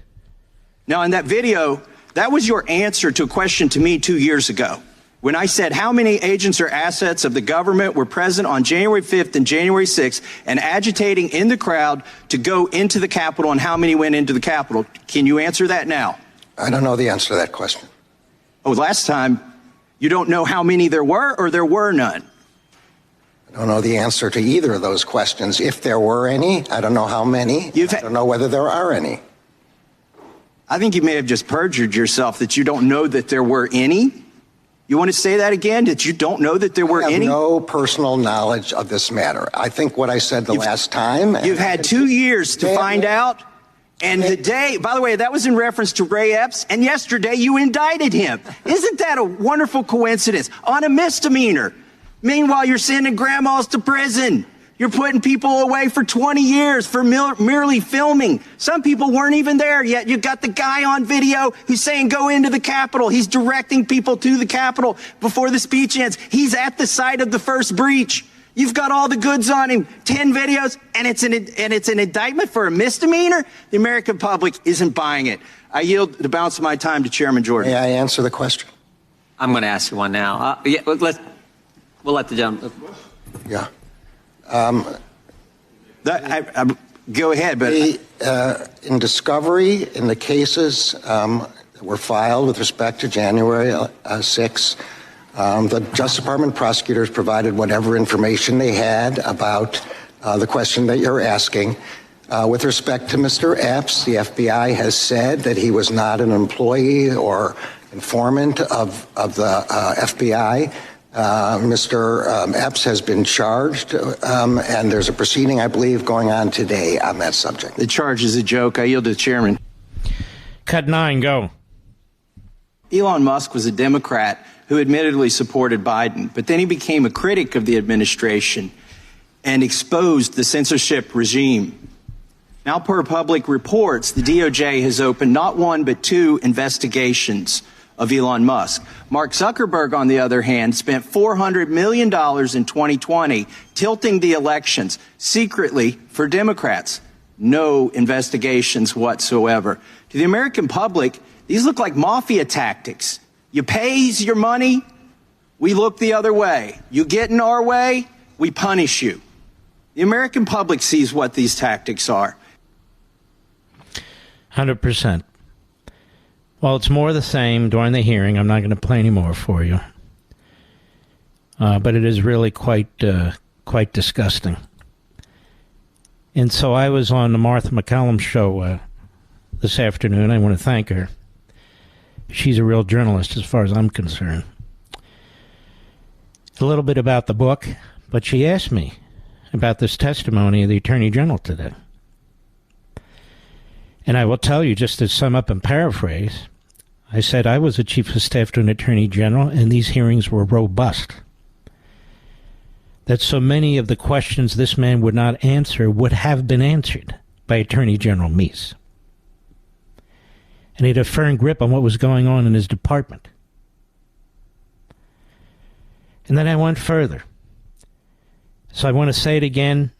Speaker 8: Now, in that video, that was your answer to a question to me 2 years ago. When I said how many agents or assets of the government were present on January 5th and January 6th and agitating in the crowd to go into the Capitol and how many went into the Capitol. Can you answer that now?
Speaker 7: I don't know the answer to that question.
Speaker 8: Oh, last time, you don't know how many there were or there were none?
Speaker 7: I don't know the answer to either of those questions. If there were any, I don't know how many. I don't know whether there are any.
Speaker 8: I think you may have just perjured yourself that you don't know that there were any. You want to say that again, that you don't know that there were any? I have
Speaker 7: no personal knowledge of this matter. I think what I said last time.
Speaker 8: You've had 2 years to find out. And the day, by the way, that was in reference to Ray Epps. And yesterday you indicted him. Isn't that a wonderful coincidence? On a misdemeanor. Meanwhile, you're sending grandmas to prison. You're putting people away for 20 years for merely filming. Some people weren't even there yet. You got the guy on video who's saying go into the Capitol. He's directing people to the Capitol before the speech ends. He's at the site of the first breach. You've got all the goods on him, 10 videos, and it's an indictment for a misdemeanor? The American public isn't buying it. I yield the balance of my time to Chairman Jordan.
Speaker 7: May I answer the question?
Speaker 9: I'm going to ask you one now. We'll let the gentleman.
Speaker 7: Yeah.
Speaker 8: Go ahead, but
Speaker 7: in discovery, in the cases that were filed with respect to January 6, the Justice Department prosecutors provided whatever information they had about the question that you're asking. With respect to Mr. Epps, the FBI has said that he was not an employee or informant of the FBI. Mr. Epps has been charged, and there's a proceeding, I believe, going on today on that subject.
Speaker 8: The charge is a joke. I yield to the chairman.
Speaker 2: Cut 9, go.
Speaker 8: Elon Musk was a Democrat who admittedly supported Biden, but then he became a critic of the administration and exposed the censorship regime. Now, per public reports, the DOJ has opened not one but 2 investigations of Elon Musk. Mark Zuckerberg, on the other hand, spent $400 million in 2020 tilting the elections secretly for Democrats. No investigations whatsoever. To the American public, these look like mafia tactics. You pays your money, we look the other way. You get in our way, we punish you. The American public sees what these tactics are.
Speaker 2: 100%. Well, it's more the same during the hearing. I'm not going to play any more for you. But it is really quite disgusting. And so I was on the Martha McCallum show this afternoon. I want to thank her. She's a real journalist as far as I'm concerned. A little bit about the book, but she asked me about this testimony of the Attorney General today. And I will tell you, just to sum up and paraphrase, I said I was a Chief of Staff to an Attorney General, and these hearings were robust. That so many of the questions this man would not answer would have been answered by Attorney General Meese. And he had a firm grip on what was going on in his department. And then I went further. So I want to say it again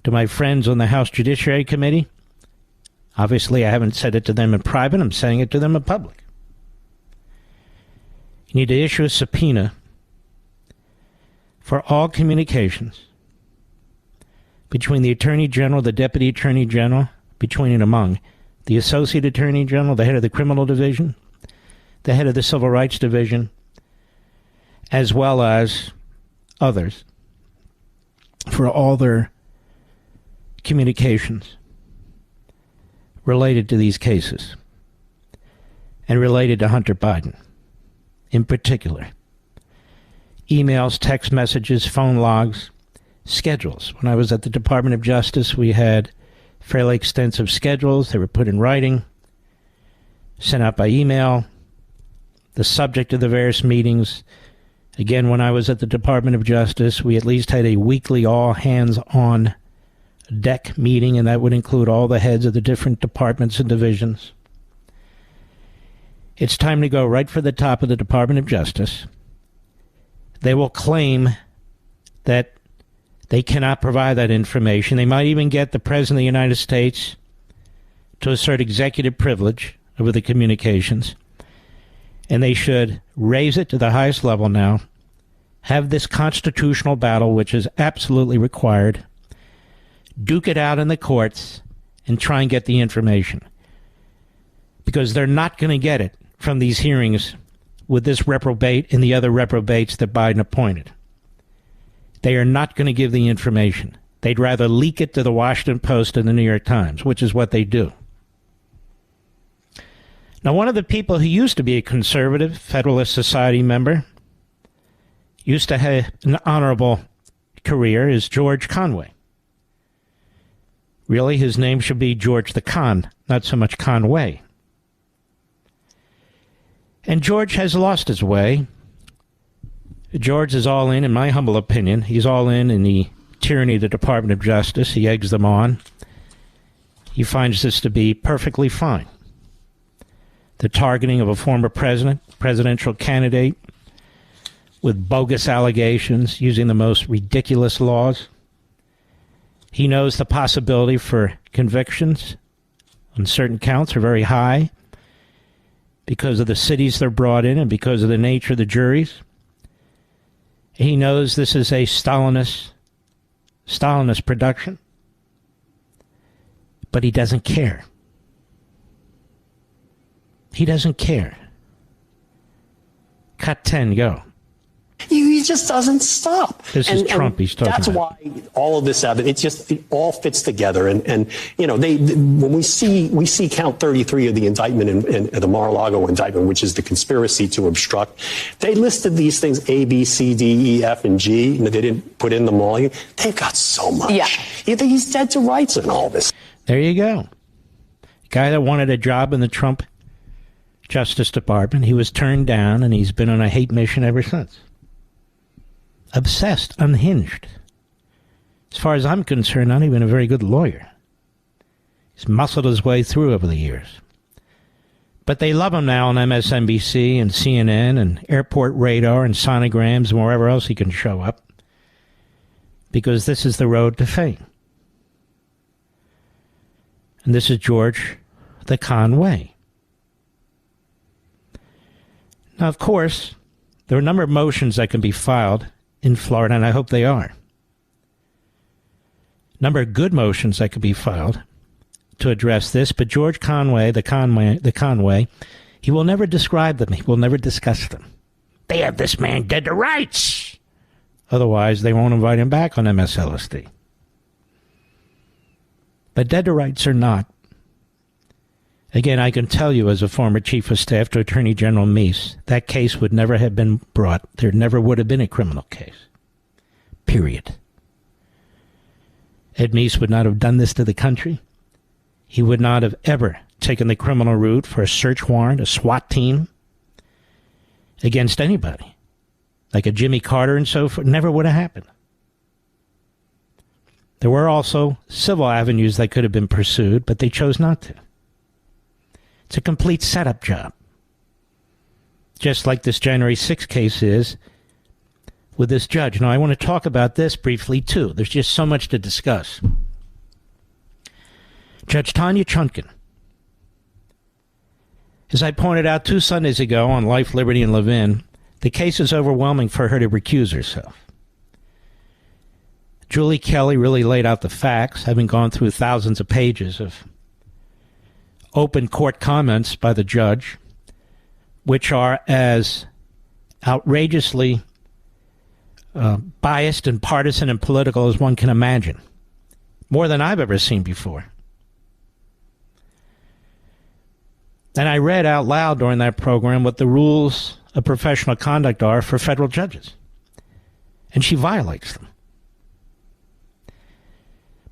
Speaker 2: to my friends on the House Judiciary Committee. Obviously, I haven't said it to them in private. I'm saying it to them in public. You need to issue a subpoena for all communications between the Attorney General, the Deputy Attorney General, between and among the Associate Attorney General, the head of the Criminal Division, the head of the Civil Rights Division, as well as others, for all their communications related to these cases and related to Hunter Biden in particular. Emails, text messages, phone logs, schedules. When I was at the Department of Justice, we had fairly extensive schedules. They were put in writing, sent out by email. The subject of the various meetings. Again, when I was at the Department of Justice, we at least had a weekly all-hands-on-deck meeting, and that would include all the heads of the different departments and divisions. It's time to go right for the top of the Department of Justice. They will claim that they cannot provide that information. They might even get the President of the United States to assert executive privilege over the communications. And they should raise it to the highest level now, have this constitutional battle, which is absolutely required, duke it out in the courts, and try and get the information. Because they're not going to get it from these hearings with this reprobate and the other reprobates that Biden appointed. They are not going to give the information. They'd rather leak it to the Washington Post and the New York Times, which is what they do. Now, one of the people who used to be a conservative Federalist Society member, used to have an honorable career, is George Conway. Really, his name should be George the Con, not so much Conway. And George has lost his way. George is all in my humble opinion. He's all in the tyranny of the Department of Justice. He eggs them on. He finds this to be perfectly fine. The targeting of a former presidential candidate with bogus allegations using the most ridiculous laws. He knows the possibility for convictions on certain counts are very high because of the cities they're brought in and because of the nature of the juries. He knows this is a Stalinist production, but he doesn't care. He doesn't care. Cut 10, go.
Speaker 10: He just doesn't stop.
Speaker 2: This is Trump he's talking
Speaker 10: about. That's why all of this evidence, it all fits together. And you know, when we see count 33 of the indictment and the Mar-a-Lago indictment, which is the conspiracy to obstruct, they listed these things A, B, C, D, E, F, and G, and they didn't put in them all. They've got so much. Yeah. He's dead to rights in all this.
Speaker 2: There you go. Guy that wanted a job in the Trump Justice Department, he was turned down, and he's been on a hate mission ever since. Obsessed, unhinged. As far as I'm concerned, not even a very good lawyer. He's muscled his way through over the years. But they love him now on MSNBC and CNN and Airport Radar and sonograms and wherever else he can show up. Because this is the road to fame. And this is George the Conway. Now, of course, there are a number of motions that can be filed in Florida, and I hope they are. A number of good motions that could be filed to address this, but George Conway, the Conway, he will never describe them. He will never discuss them. They have this man dead to rights. Otherwise, they won't invite him back on MSLSD. But dead to rights or not, again, I can tell you as a former chief of staff to Attorney General Meese, that case would never have been brought. There never would have been a criminal case. Period. Ed Meese would not have done this to the country. He would not have ever taken the criminal route for a search warrant, a SWAT team, against anybody. Like a Jimmy Carter and so forth. Never would have happened. There were also civil avenues that could have been pursued, but they chose not to. It's a complete setup job. Just like this January 6th case is with this judge. Now, I want to talk about this briefly, too. There's just so much to discuss. Judge Tanya Chutkan, as I pointed out 2 Sundays ago on Life, Liberty, and Levin, the case is overwhelming for her to recuse herself. Julie Kelly really laid out the facts, having gone through thousands of pages of open court comments by the judge, which are as outrageously biased and partisan and political as one can imagine. More than I've ever seen before. And I read out loud during that program what the rules of professional conduct are for federal judges. And she violates them.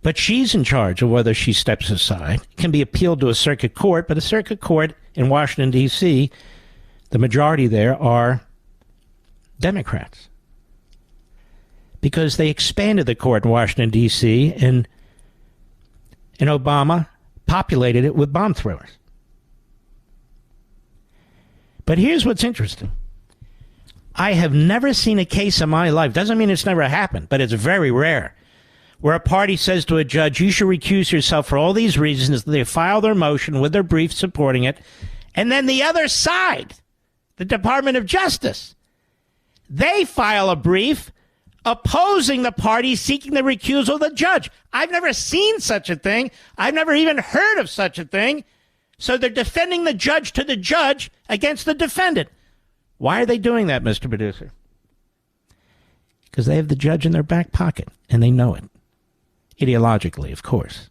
Speaker 2: But she's in charge of whether she steps aside. It can be appealed to a circuit court, but a circuit court in Washington, D.C., the majority there are Democrats. Because they expanded the court in Washington, D.C., and Obama populated it with bomb throwers. But here's what's interesting. I have never seen a case in my life, doesn't mean it's never happened, but it's very rare, where a party says to a judge, you should recuse yourself for all these reasons. They file their motion with their brief supporting it. And then the other side, the Department of Justice, they file a brief opposing the party seeking the recusal of the judge. I've never seen such a thing. I've never even heard of such a thing. So they're defending the judge to the judge against the defendant. Why are they doing that, Mr. Producer? Because they have the judge in their back pocket, and they know it. Ideologically, of course.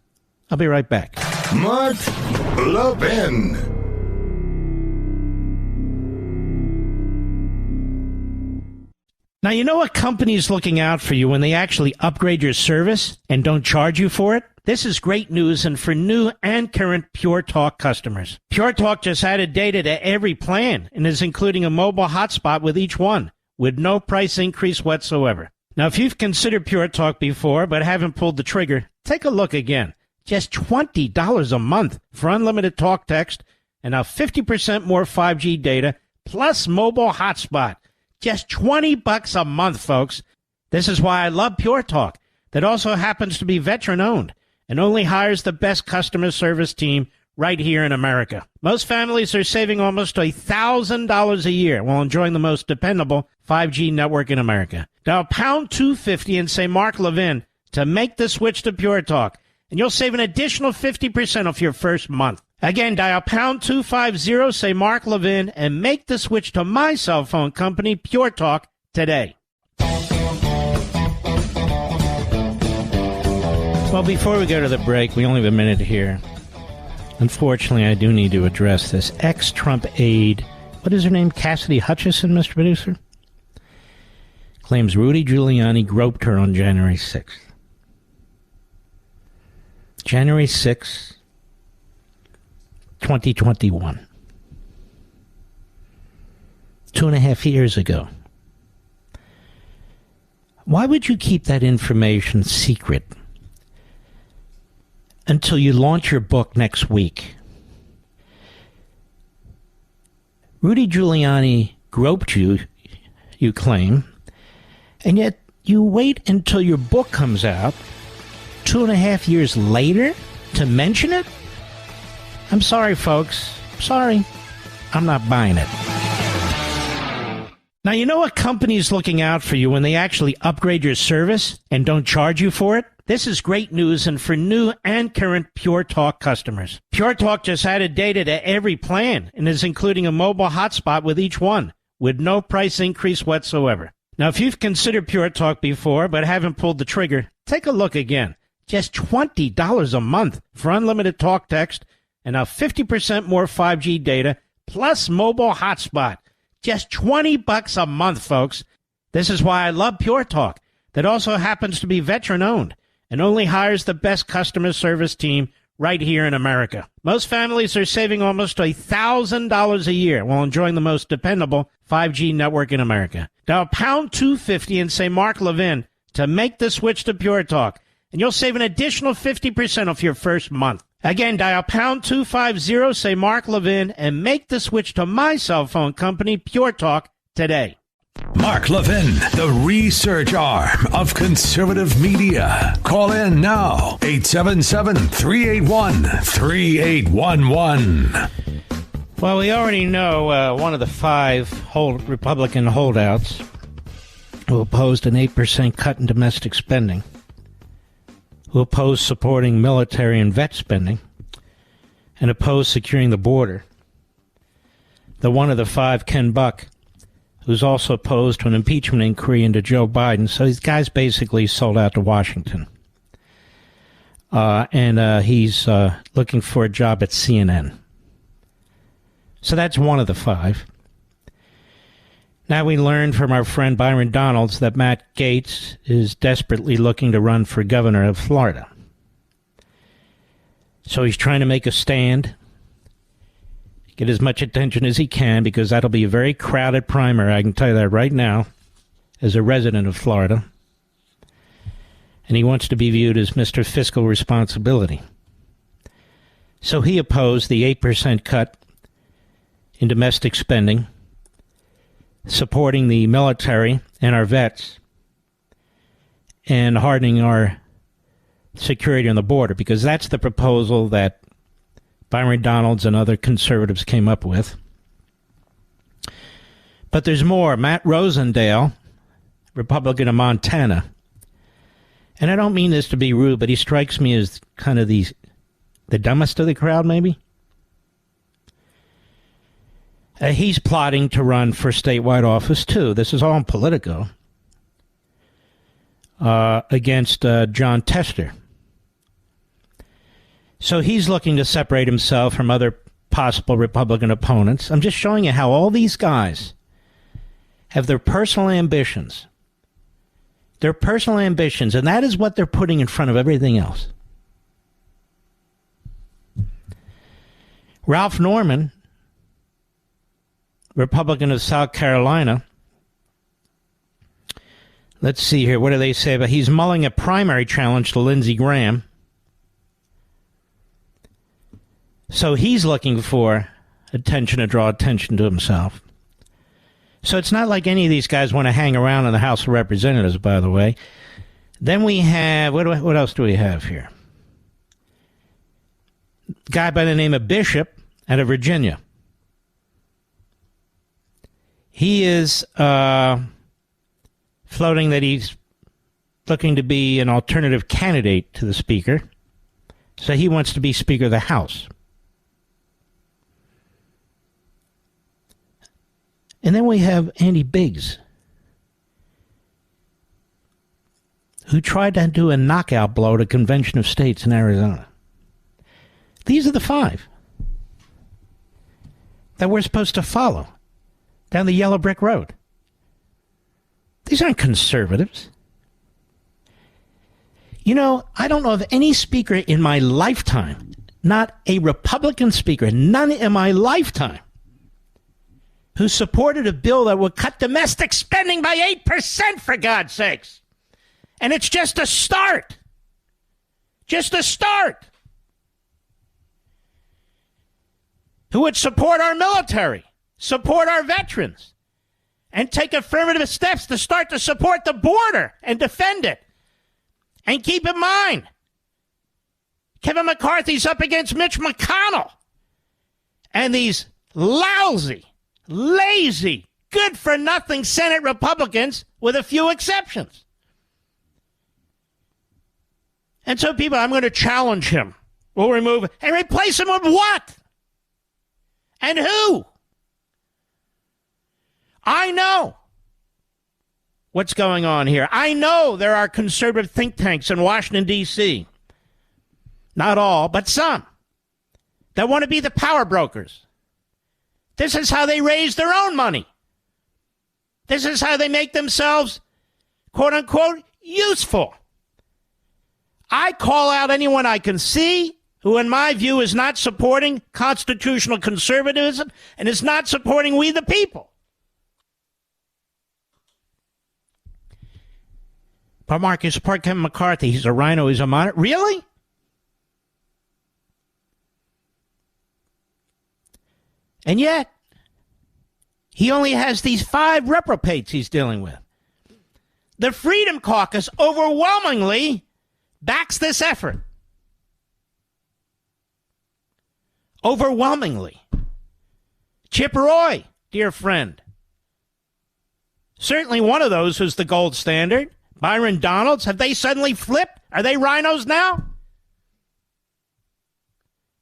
Speaker 2: I'll be right back.
Speaker 1: Mark Levin.
Speaker 2: Now, you know what company's looking out for you when they actually upgrade your service and don't charge you for it? This is great news, and for new and current Pure Talk customers. Pure Talk just added data to every plan and is including a mobile hotspot with each one, with no price increase whatsoever. Now, if you've considered Pure Talk before but haven't pulled the trigger, take a look again. Just $20 a month for unlimited talk text and now 50% more 5G data plus mobile hotspot. Just $20 a month, folks. This is why I love Pure Talk, that also happens to be veteran-owned and only hires the best customer service team right here in America. Most families are saving almost $1,000 a year while enjoying the most dependable 5G network in America. Dial pound 250 and say Mark Levin to make the switch to Pure Talk, and you'll save an additional 50% off your first month. Again, dial pound 250, say Mark Levin, and make the switch to my cell phone company, Pure Talk, today. Well, before we go to the break, we only have a minute here. Unfortunately, I do need to address this. Ex-Trump aide, what is her name? Cassidy Hutchison, Mr. Producer? Claims Rudy Giuliani groped her on January 6th. January 6th, 2021. 2.5 years ago. Why would you keep that information secret until you launch your book next week? Rudy Giuliani groped you, you claim, and yet you wait until your book comes out 2.5 years later to mention it? I'm sorry, folks. Sorry. I'm not buying it. Now, you know what company's looking out for you when they actually upgrade your service and don't charge you for it? This is great news, and for new and current Pure Talk customers. Pure Talk just added data to every plan and is including a mobile hotspot with each one, with no price increase whatsoever. Now, if you've considered Pure Talk before but haven't pulled the trigger, take a look again. Just $20 a month for unlimited talk text and now 50% more 5G data plus mobile hotspot. Just $20 a month, folks. This is why I love Pure Talk, that also happens to be veteran-owned and only hires the best customer service team right here in America. Most families are saving almost $1,000 a year while enjoying the most dependable 5G network in America. Dial pound 250 and say Mark Levin to make the switch to Pure Talk, and you'll save an additional 50% off your first month. Again, dial pound 250, say Mark Levin, and make the switch to my cell phone company, Pure Talk, today.
Speaker 4: Mark Levin, the research arm of conservative media. Call in now, 877-381-3811.
Speaker 2: Well, we already know one of the 5 Republican holdouts who opposed an 8% cut in domestic spending, who opposed supporting military and vet spending, and opposed securing the border. The one of the 5, Ken Buck, who's also opposed to an impeachment inquiry into Joe Biden. So these guys basically sold out to Washington. And he's looking for a job at CNN. So that's one of the 5. Now we learned from our friend Byron Donalds that Matt Gaetz is desperately looking to run for governor of Florida. So he's trying to make a stand, get as much attention as he can, because that'll be a very crowded primary. I can tell you that right now, as a resident of Florida. And he wants to be viewed as Mr. Fiscal Responsibility. So he opposed the 8% cut in domestic spending, supporting the military and our vets, and hardening our security on the border, because that's the proposal that Byron Donalds and other conservatives came up with. But there's more. Matt Rosendale, Republican of Montana, and I don't mean this to be rude, but he strikes me as kind of the dumbest of the crowd, maybe. He's plotting to run for statewide office, too. This is all in Politico. Against John Tester. So he's looking to separate himself from other possible Republican opponents. I'm just showing you how all these guys have their personal ambitions. Their personal ambitions, and that is what they're putting in front of everything else. Ralph Norman, Republican of South Carolina. Let's see here. What do they say about? He's mulling a primary challenge to Lindsey Graham. So he's looking for attention to draw attention to himself. So it's not like any of these guys want to hang around in the House of Representatives, by the way. Then we have, what else do we have here? Guy by the name of Bishop out of Virginia. He is floating that he's looking to be an alternative candidate to the Speaker. So he wants to be Speaker of the House. And then we have Andy Biggs, who tried to do a knockout blow to Convention of States in Arizona. These are the five that we're supposed to follow down the yellow brick road. These aren't conservatives. You know, I don't know of any speaker in my lifetime, not a Republican speaker, none in my lifetime, who supported a bill that would cut domestic spending by 8%, for God's sakes. And it's just a start. Just a start. Who would support our military, support our veterans, and take affirmative steps to start to support the border and defend it. And keep in mind, Kevin McCarthy's up against Mitch McConnell. And these lousy, lazy, good-for-nothing Senate Republicans, with a few exceptions. And so people, I'm going to challenge him. We'll remove it. And replace him with what? And who? I know what's going on here. I know there are conservative think tanks in Washington, D.C. Not all, but some, that want to be the power brokers. This is how they raise their own money. This is how they make themselves, quote unquote, useful. I call out anyone I can see who, in my view, is not supporting constitutional conservatism and is not supporting we the people. But Mark, you support Kevin McCarthy. He's a rhino. He's a moderate. Really? And yet, he only has these 5 reprobates he's dealing with. The Freedom Caucus overwhelmingly backs this effort. Overwhelmingly. Chip Roy, dear friend. Certainly one of those who's the gold standard. Byron Donalds, have they suddenly flipped? Are they rhinos now?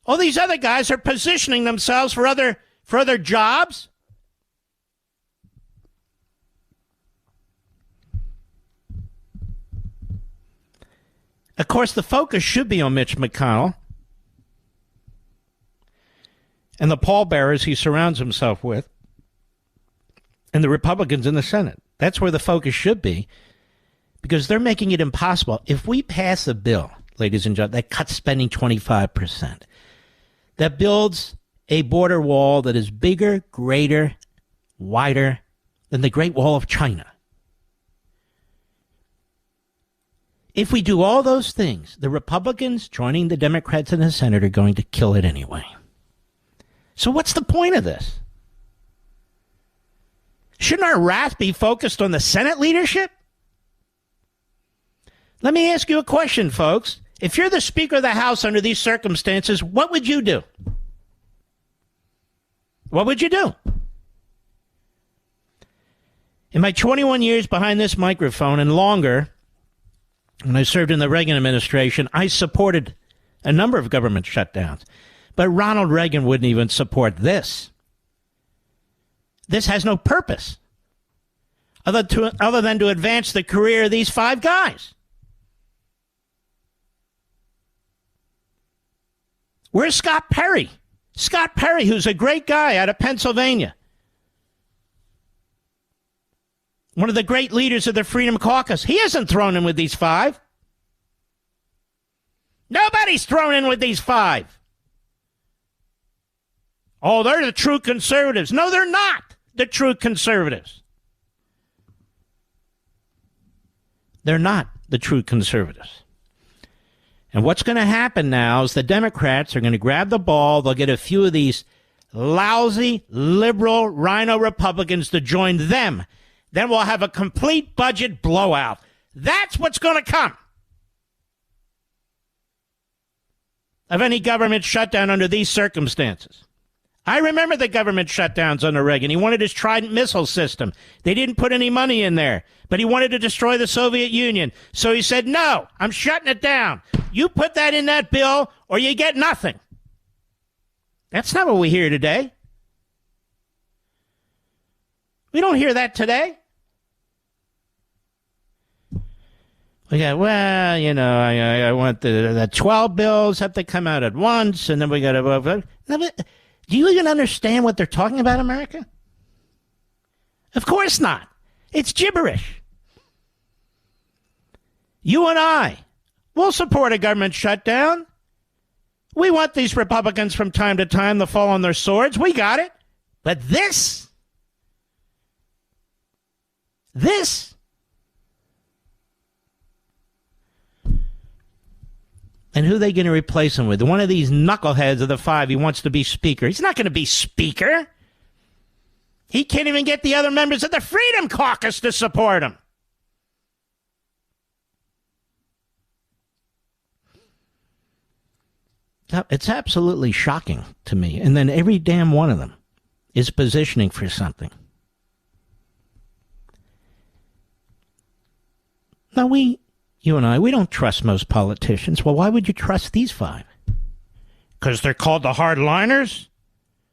Speaker 2: All these other guys are positioning themselves for other jobs. Of course, the focus should be on Mitch McConnell and the pallbearers he surrounds himself with and the Republicans in the Senate. That's where the focus should be, because they're making it impossible. If we pass a bill, ladies and gentlemen, that cuts spending 25%, that builds a border wall that is bigger, greater, wider than the Great Wall of China. If we do all those things, the Republicans joining the Democrats in the Senate are going to kill it anyway. So what's the point of this? Shouldn't our wrath be focused on the Senate leadership? Let me ask you a question, folks. If you're the Speaker of the House under these circumstances, what would you do? What would you do? In my 21 years behind this microphone and longer, when I served in the Reagan administration, I supported a number of government shutdowns. But Ronald Reagan wouldn't even support this. This has no purpose other than to advance the career of these five guys. Where's Scott Perry? Scott Perry, who's a great guy out of Pennsylvania. One of the great leaders of the Freedom Caucus. He isn't thrown in with these five. Nobody's thrown in with these five. Oh, they're the true conservatives. No, they're not the true conservatives. They're not the true conservatives. And what's going to happen now is the Democrats are going to grab the ball. They'll get a few of these lousy, liberal, rhino Republicans to join them. Then we'll have a complete budget blowout. That's what's going to come of any government shutdown under these circumstances. I remember the government shutdowns under Reagan. He wanted his Trident missile system. They didn't put any money in there, but he wanted to destroy the Soviet Union. So he said, no, I'm shutting it down. You put that in that bill or you get nothing. That's not what we hear today. We don't hear that today. We got, well, you know, I want the 12 bills have to come out at once, and then we got to... Do you even understand what they're talking about, America? Of course not. It's gibberish. You and I will support a government shutdown. We want these Republicans from time to time to fall on their swords. We got it. But this... And who are they going to replace him with? One of these knuckleheads of the five. He wants to be Speaker. He's not going to be Speaker. He can't even get the other members of the Freedom Caucus to support him. It's absolutely shocking to me. And then every damn one of them is positioning for something. Now, you and I, we don't trust most politicians. Well, why would you trust these five? Because they're called the hardliners?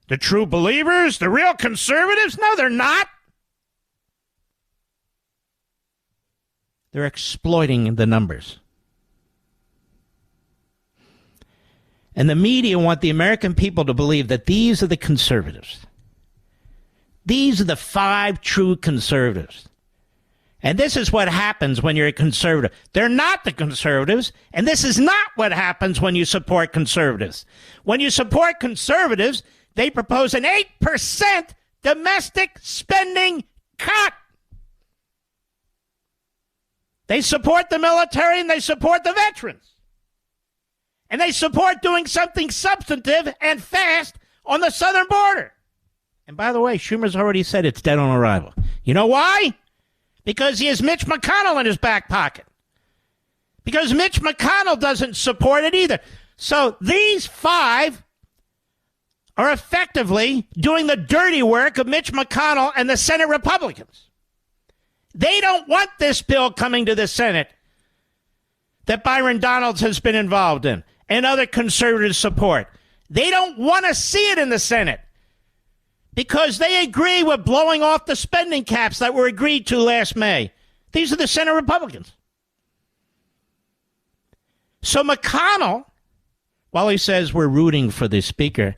Speaker 2: The true believers? The real conservatives? No, they're not. They're exploiting the numbers. And the media want the American people to believe that these are the conservatives. These are the five true conservatives. And this is what happens when you're a conservative. They're not the conservatives, and this is not what happens when you support conservatives. When you support conservatives, they propose an 8% domestic spending cut. They support the military and they support the veterans. And they support doing something substantive and fast on the southern border. And by the way, Schumer's already said it's dead on arrival. You know why? Because he has Mitch McConnell in his back pocket. Because Mitch McConnell doesn't support it either. So these five are effectively doing the dirty work of Mitch McConnell and the Senate Republicans. They don't want this bill coming to the Senate that Byron Donalds has been involved in and other conservatives support. They don't want to see it in the Senate because they agree with blowing off the spending caps that were agreed to last May. These are the Senate Republicans. So McConnell, while he says we're rooting for the Speaker,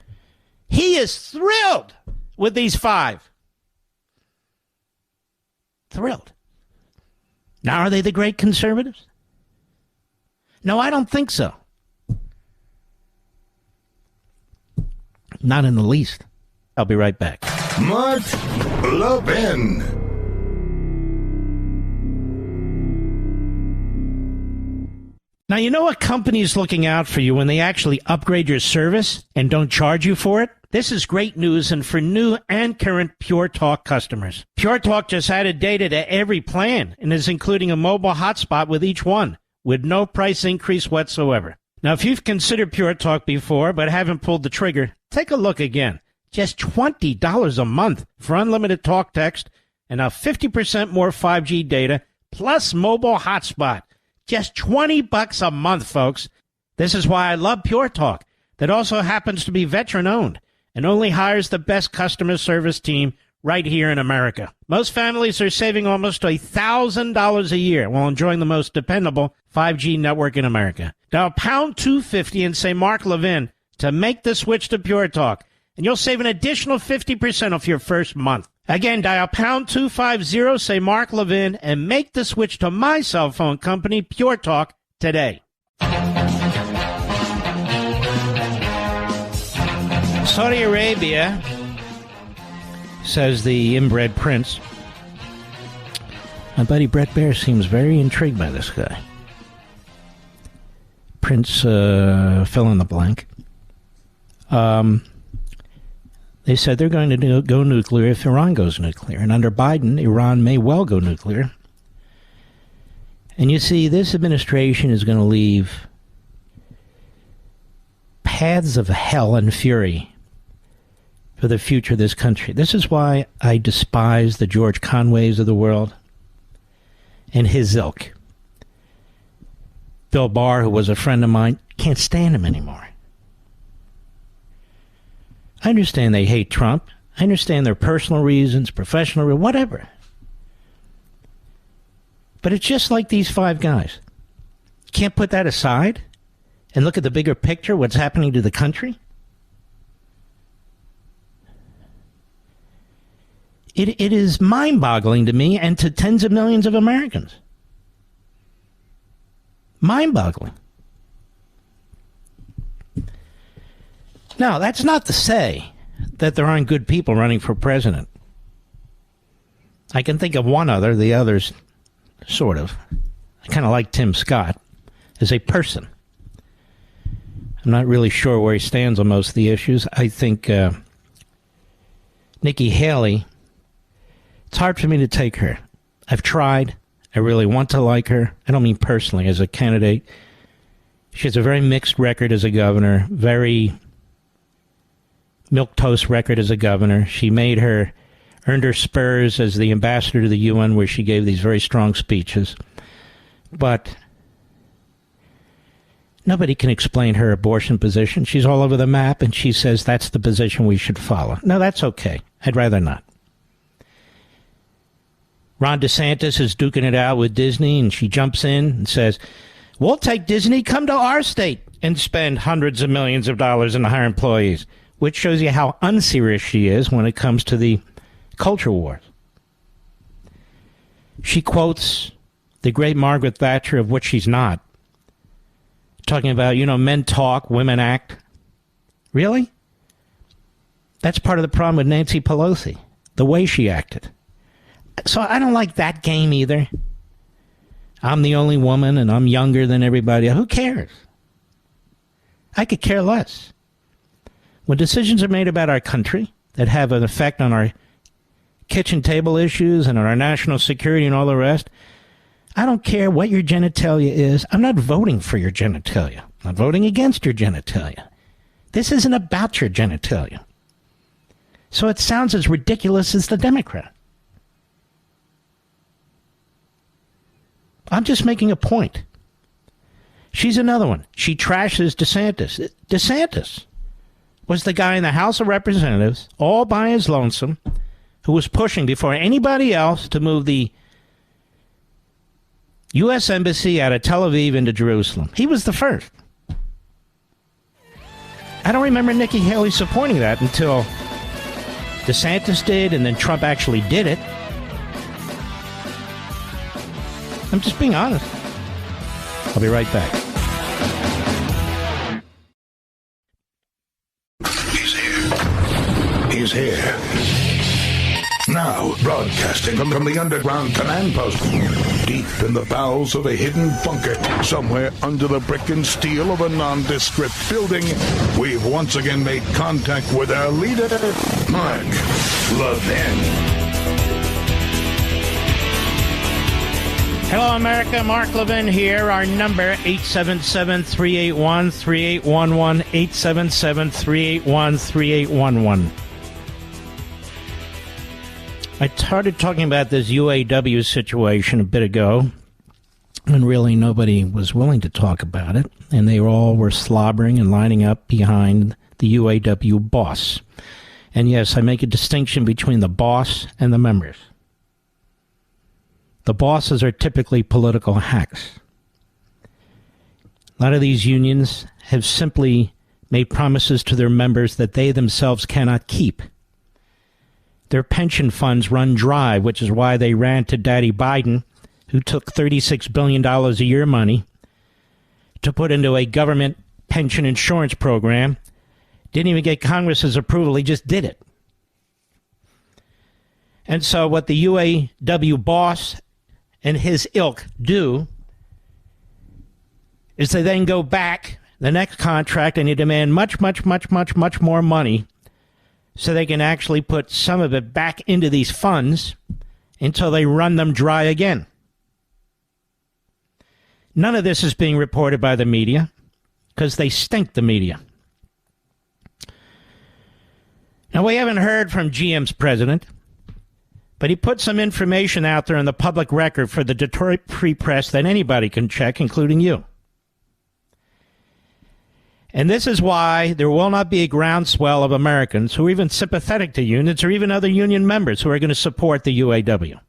Speaker 2: he is thrilled with these five. Thrilled. Now, are they the great conservatives? No, I don't think so. Not in the least. I'll be right back.
Speaker 1: Mark Levin.
Speaker 2: Now, you know what company's looking out for you when they actually upgrade your service and don't charge you for it? This is great news, and for new and current Pure Talk customers. Pure Talk just added data to every plan and is including a mobile hotspot with each one, with no price increase whatsoever. Now, if you've considered Pure Talk before but haven't pulled the trigger, take a look again. Just $20 a month for unlimited talk, text, and now 50% more 5G data, plus mobile hotspot. Just $20 a month, folks. This is why I love Pure Talk, that also happens to be veteran-owned and only hires the best customer service team right here in America. Most families are saving almost $1,000 a year while enjoying the most dependable 5G network in America. Dial pound 250 and say Mark Levin to make the switch to Pure Talk, and you'll save an additional 50% off your first month. Again, dial pound 250, say Mark Levin, and make the switch to my cell phone company, Pure Talk, today. Saudi Arabia, says the inbred prince. My buddy Brett Baer seems very intrigued by this guy. Prince fill in the blank. They said they're going to go nuclear if Iran goes nuclear. And under Biden, Iran may well go nuclear. And you see, this administration is going to leave paths of hell and fury for the future of this country. This is why I despise the George Conways of the world and his ilk. Bill Barr, who was a friend of mine, can't stand him anymore. I understand they hate Trump. I understand their personal reasons, professional reasons, whatever. But it's just like these five guys. You can't put that aside and look at the bigger picture, what's happening to the country. It is mind-boggling to me and to tens of millions of Americans. Mind-boggling. Now, that's not to say that there aren't good people running for president. I can think of one other, the others, sort of. I kind of like Tim Scott as a person. I'm not really sure where he stands on most of the issues. I think Nikki Haley, it's hard for me to take her. I've tried. I really want to like her. I don't mean personally as a candidate. She has a very mixed record as a governor, very milquetoast record as a governor. She earned her spurs as the ambassador to the UN, where she gave these very strong speeches. But nobody can explain her abortion position. She's all over the map, and she says that's the position we should follow. No, that's okay. I'd rather not. Ron DeSantis is duking it out with Disney, and she jumps in and says, we'll take Disney, come to our state, and spend hundreds of millions of dollars and hire employees, which shows you how unserious she is when it comes to the culture wars. She quotes the great Margaret Thatcher, of which she's not, talking about, men talk, women act. Really? That's part of the problem with Nancy Pelosi, the way she acted. So I don't like that game either. I'm the only woman and I'm younger than everybody. Who cares? I could care less. When decisions are made about our country that have an effect on our kitchen table issues and on our national security and all the rest, I don't care what your genitalia is. I'm not voting for your genitalia. I'm not voting against your genitalia. This isn't about your genitalia. So it sounds as ridiculous as the Democrat. I'm just making a point. She's another one. She trashes DeSantis. DeSantis was the guy in the House of Representatives, all by his lonesome, who was pushing before anybody else to move the U.S. Embassy out of Tel Aviv into Jerusalem. He was the first. I don't remember Nikki Haley supporting that until DeSantis did, and then Trump actually did it. I'm just being honest. I'll be right back.
Speaker 1: is here. Now, broadcasting from the underground command post, deep in the bowels of a hidden bunker, somewhere under the brick and steel of a nondescript building, we've once again made contact with our leader, Mark Levin.
Speaker 2: Hello, America. Mark Levin here. Our number, 877-381-3811, 877-381-3811. I started talking about this UAW situation a bit ago, and really nobody was willing to talk about it, and they all were slobbering and lining up behind the UAW boss. And yes, I make a distinction between the boss and the members. The bosses are typically political hacks. A lot of these unions have simply made promises to their members that they themselves cannot keep. Their pension funds run dry, which is why they ran to Daddy Biden, who took $36 billion a year money to put into a government pension insurance program. Didn't even get Congress's approval. He just did it. And so what the UAW boss and his ilk do is they then go back the next contract and they demand much more money so they can actually put some of it back into these funds until they run them dry again. None of this is being reported by the media because they stink, the media. Now, we haven't heard from GM's president, but he put some information out there in the public record for the Detroit Free Press that anybody can check, including you. And this is why there will not be a groundswell of Americans who are even sympathetic to unions or even other union members who are going to support the UAW.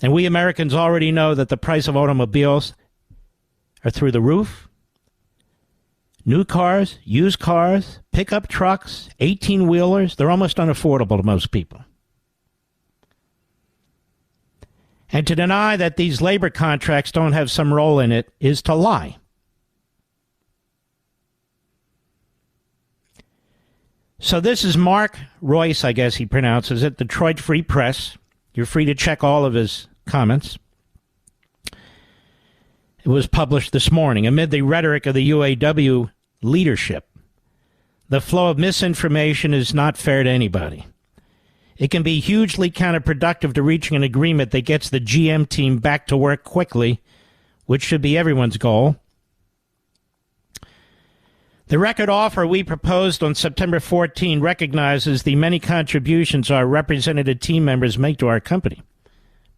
Speaker 2: And we Americans already know that the price of automobiles are through the roof. New cars, used cars, pickup trucks, 18-wheelers, they're almost unaffordable to most people. And to deny that these labor contracts don't have some role in it is to lie. So this is Mark Royce, I guess he pronounces it, Detroit Free Press. You're free to check all of his comments. It was published this morning. Amid the rhetoric of the UAW leadership, the flow of misinformation is not fair to anybody. It can be hugely counterproductive to reaching an agreement that gets the GM team back to work quickly, which should be everyone's goal. The record offer we proposed on September 14 recognizes the many contributions our representative team members make to our company,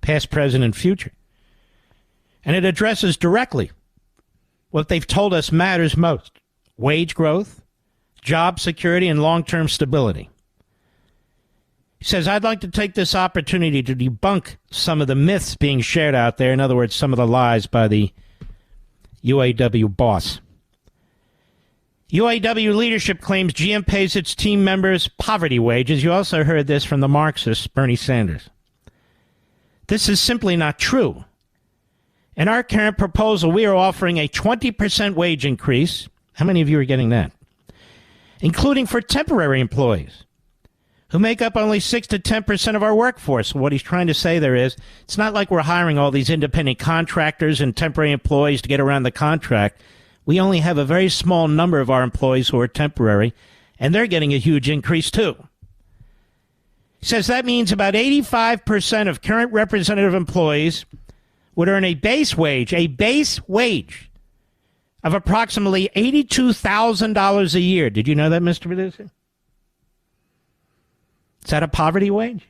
Speaker 2: past, present, and future. And it addresses directly what they've told us matters most: wage growth, job security, and long-term stability. He says, I'd like to take this opportunity to debunk some of the myths being shared out there. In other words, some of the lies by the UAW boss. UAW leadership claims GM pays its team members poverty wages. You also heard this from the Marxist, Bernie Sanders. This is simply not true. In our current proposal, we are offering a 20% wage increase. How many of you are getting that? Including for temporary employees who make up only 6 to 10% of our workforce. What he's trying to say there is, it's not like we're hiring all these independent contractors and temporary employees to get around the contract. We only have a very small number of our employees who are temporary, and they're getting a huge increase too. He says that means about 85% of current representative employees would earn a base wage of approximately $82,000 a year. Did you know that, Mr. Producer? Is that a poverty wage?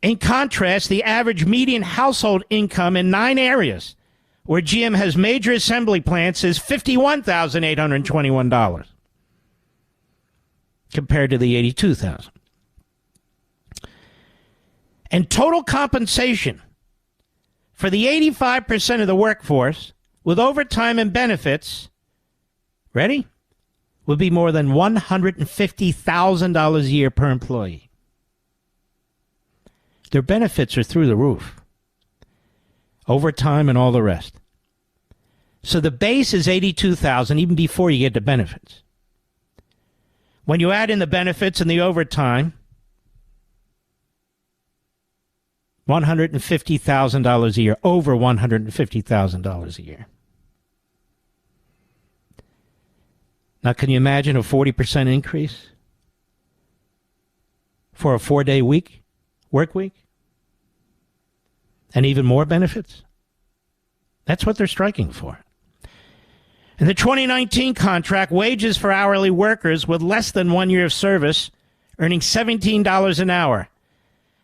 Speaker 2: In contrast, the average median household income in 9 areas where GM has major assembly plants is $51,821 compared to the $82,000. And total compensation for the 85% of the workforce with overtime and benefits, ready, would be more than $150,000 a year per employee. Their benefits are through the roof. Overtime and all the rest. So the base is $82,000 even before you get the benefits. When you add in the benefits and the overtime, $150,000 a year, over $150,000 a year. Now, can you imagine a 40% increase for a 4-day work week? And even more benefits? That's what they're striking for. In the 2019 contract, wages for hourly workers with less than 1 year of service, earning $17 an hour,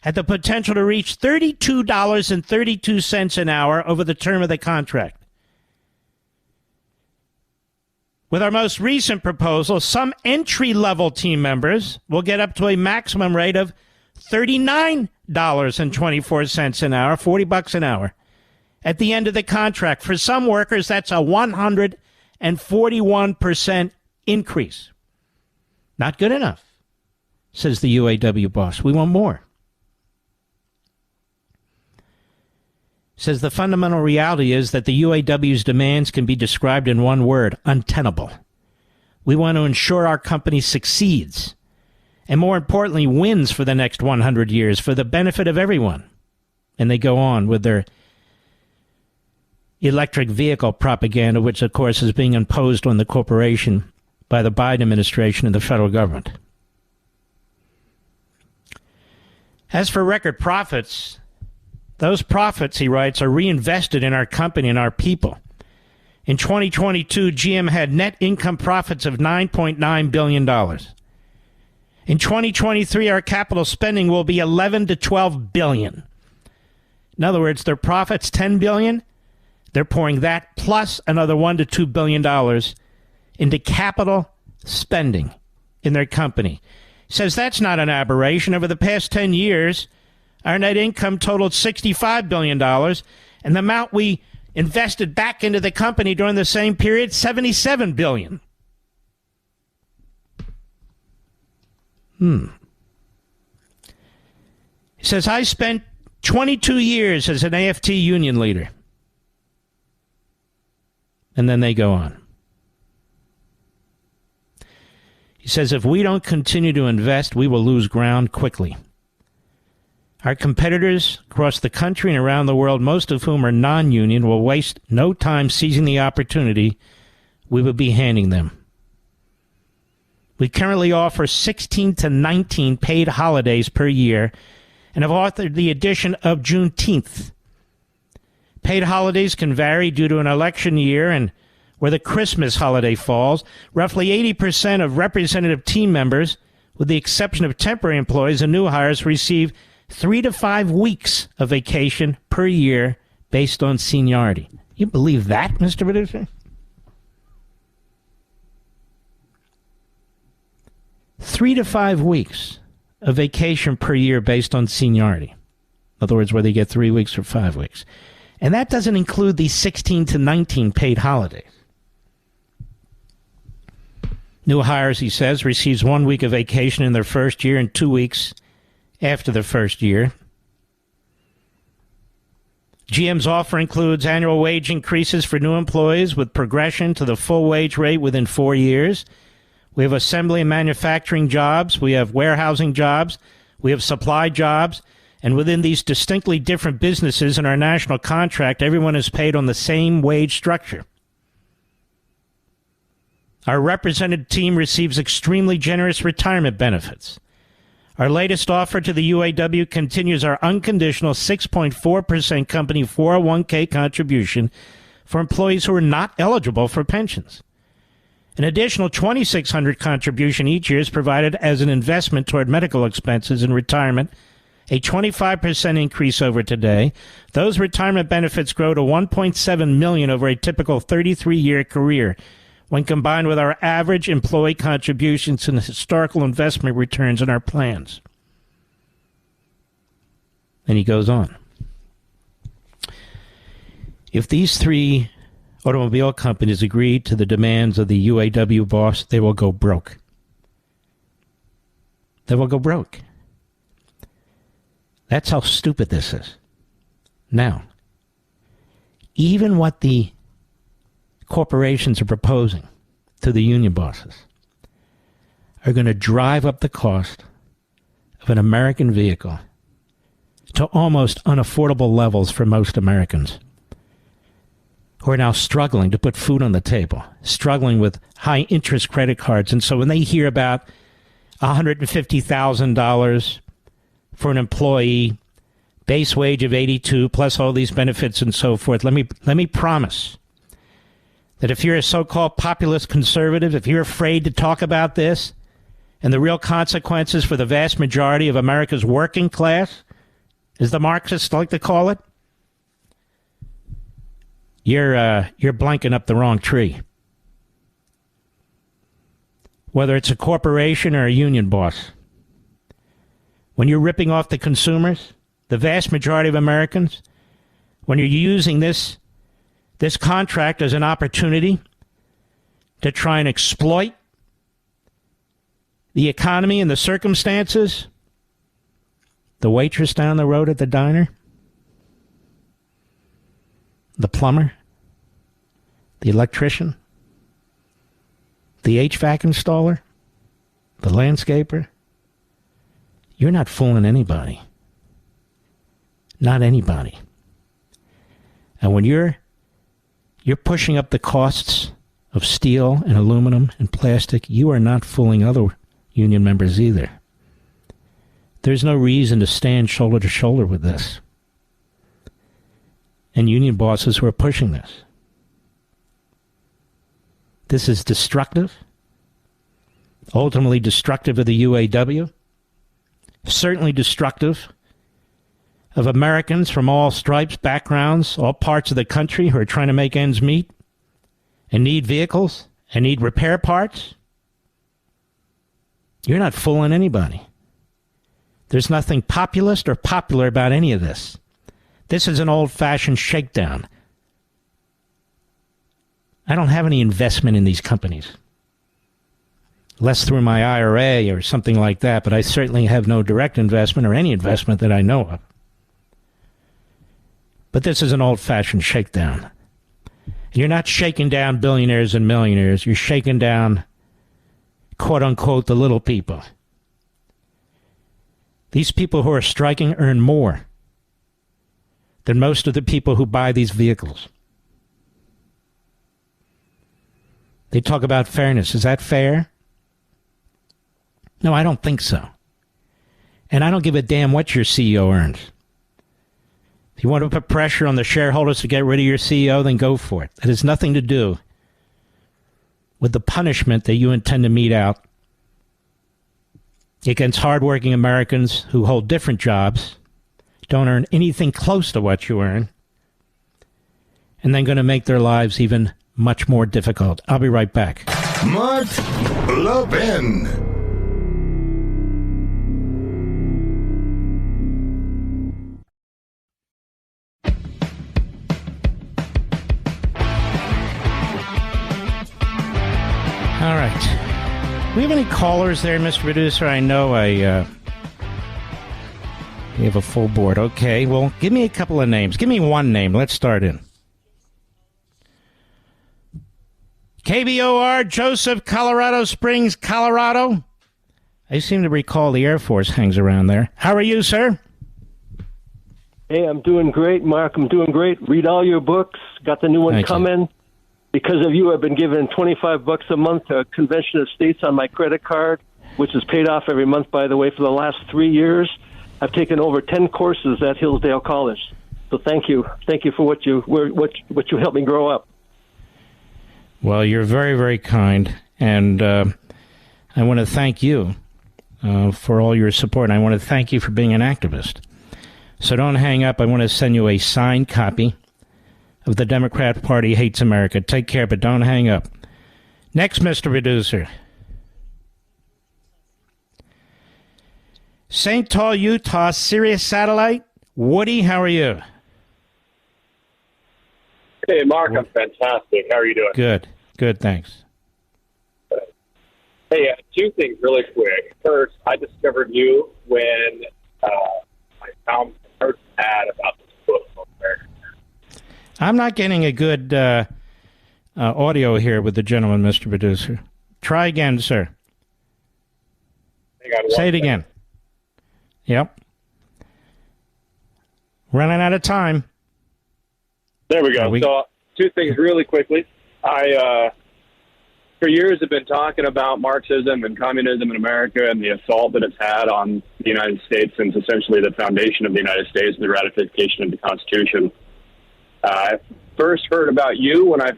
Speaker 2: had the potential to reach $32.32 an hour over the term of the contract. With our most recent proposal, some entry-level team members will get up to a maximum rate of $39.24 an hour, $40 an hour, at the end of the contract. For some workers, that's a 141% increase. Not good enough, says the UAW boss. We want more. Says the fundamental reality is that the UAW's demands can be described in one word: untenable. We want to ensure our company succeeds, and more importantly, wins for the next 100 years for the benefit of everyone. And they go on with their electric vehicle propaganda, which, of course, is being imposed on the corporation by the Biden administration and the federal government. As for record profits, those profits, he writes, are reinvested in our company and our people. In 2022, GM had net income profits of $9.9 billion. In 2023, our capital spending will be $11 to $12 billion. In other words, their profits, $10 billion, they're pouring that plus another $1 to $2 billion into capital spending in their company. Says that's not an aberration. Over the past 10 years, our net income totaled $65 billion, and the amount we invested back into the company during the same period, $77 billion. He says, I spent 22 years as an AFT union leader. And then they go on. He says, if we don't continue to invest, we will lose ground quickly. Our competitors across the country and around the world, most of whom are non-union, will waste no time seizing the opportunity we will be handing them. We currently offer 16 to 19 paid holidays per year and have authored the addition of Juneteenth. Paid holidays can vary due to an election year and where the Christmas holiday falls. Roughly 80% of representative team members, with the exception of temporary employees and new hires, receive 3 to 5 weeks of vacation per year based on seniority. You believe that, Mr. Producer? 3 to 5 weeks of vacation per year based on seniority. In other words, whether you get 3 weeks or 5 weeks. And that doesn't include the 16 to 19 paid holidays. New hires, he says, receives 1 week of vacation in their first year and 2 weeks after the first year. GM's offer includes annual wage increases for new employees with progression to the full wage rate within 4 years. We have assembly and manufacturing jobs. We have warehousing jobs. We have supply jobs. And within these distinctly different businesses in our national contract, everyone is paid on the same wage structure. Our represented team receives extremely generous retirement benefits. Our latest offer to the UAW continues our unconditional 6.4% company 401k contribution for employees who are not eligible for pensions. An additional $2,600 contribution each year is provided as an investment toward medical expenses in retirement, a 25% increase over today. Those retirement benefits grow to $1.7 million over a typical 33-year career when combined with our average employee contributions and historical investment returns in our plans. And he goes on. If these three automobile companies agree to the demands of the UAW boss, they will go broke. They will go broke. That's how stupid this is. Now, even what the corporations are proposing to the union bosses are going to drive up the cost of an American vehicle to almost unaffordable levels for most Americans who are now struggling to put food on the table, struggling with high interest credit cards. And so when they hear about $150,000 for an employee, base wage of 82 plus all these benefits and so forth, let me promise that if you're a so-called populist conservative, if you're afraid to talk about this and the real consequences for the vast majority of America's working class, as the Marxists like to call it, you're blanking up the wrong tree. Whether it's a corporation or a union boss, when you're ripping off the consumers, the vast majority of Americans, when you're using this contract as an opportunity to try and exploit the economy and the circumstances, the waitress down the road at the diner, the plumber, the electrician, the HVAC installer, the landscaper, you're not fooling anybody. Not anybody. And when you're pushing up the costs of steel and aluminum and plastic, you are not fooling other union members either. There's no reason to stand shoulder to shoulder with this. And union bosses who are pushing this. This is destructive, ultimately destructive of the UAW, certainly destructive of Americans from all stripes, backgrounds, all parts of the country who are trying to make ends meet and need vehicles and need repair parts. You're not fooling anybody. There's nothing populist or popular about any of this. This is an old-fashioned shakedown. I don't have any investment in these companies. Less through my IRA or something like that, but I certainly have no direct investment or any investment that I know of. But this is an old-fashioned shakedown. You're not shaking down billionaires and millionaires. You're shaking down, quote-unquote, the little people. These people who are striking earn more than most of the people who buy these vehicles. They talk about fairness. Is that fair? No, I don't think so. And I don't give a damn what your CEO earns. If you want to put pressure on the shareholders to get rid of your CEO, then go for it. It has nothing to do with the punishment that you intend to mete out against hardworking Americans who hold different jobs, don't earn anything close to what you earn, and then going to make their lives even much more difficult. I'll be right back.
Speaker 1: Mark Levin.
Speaker 2: All right. Do we have any callers there, Mr. Producer? I know we have a full board. Okay, well, give me a couple of names. Give me one name. Let's start in. KBOR, Joseph, Colorado Springs, Colorado. I seem to recall the Air Force hangs around there. How are you, sir?
Speaker 11: Hey, I'm doing great, Mark. I'm doing great. Read all your books. Got the new one coming. Because of you, I've been given $25 a month to a convention of states on my credit card, which is paid off every month, by the way, for the last 3 years. I've taken over 10 courses at Hillsdale College. So thank you. Thank you for what you helped me grow up.
Speaker 2: Well, you're very, very kind. And I want to thank you for all your support. And I want to thank you for being an activist. So don't hang up. I want to send you a signed copy of The Democrat Party Hates America. Take care, but don't hang up. Next, Mr. Producer. St. Paul, Utah, Sirius Satellite. Woody, how are you?
Speaker 12: Hey, Mark, I'm fantastic. How are you doing?
Speaker 2: Good. Good, thanks.
Speaker 12: Hey, two things really quick. First, I discovered you when I found the first ad about this book on American.
Speaker 2: I'm not getting a good audio here with the gentleman, Mr. Producer. Try again, sir.
Speaker 12: Hang on
Speaker 2: Say it again. Yep. Running out of time.
Speaker 12: There we go. So, two things really quickly. I, for years, have been talking about Marxism and communism in America and the assault that it's had on the United States since essentially the foundation of the United States and the ratification of the Constitution. I first heard about you when I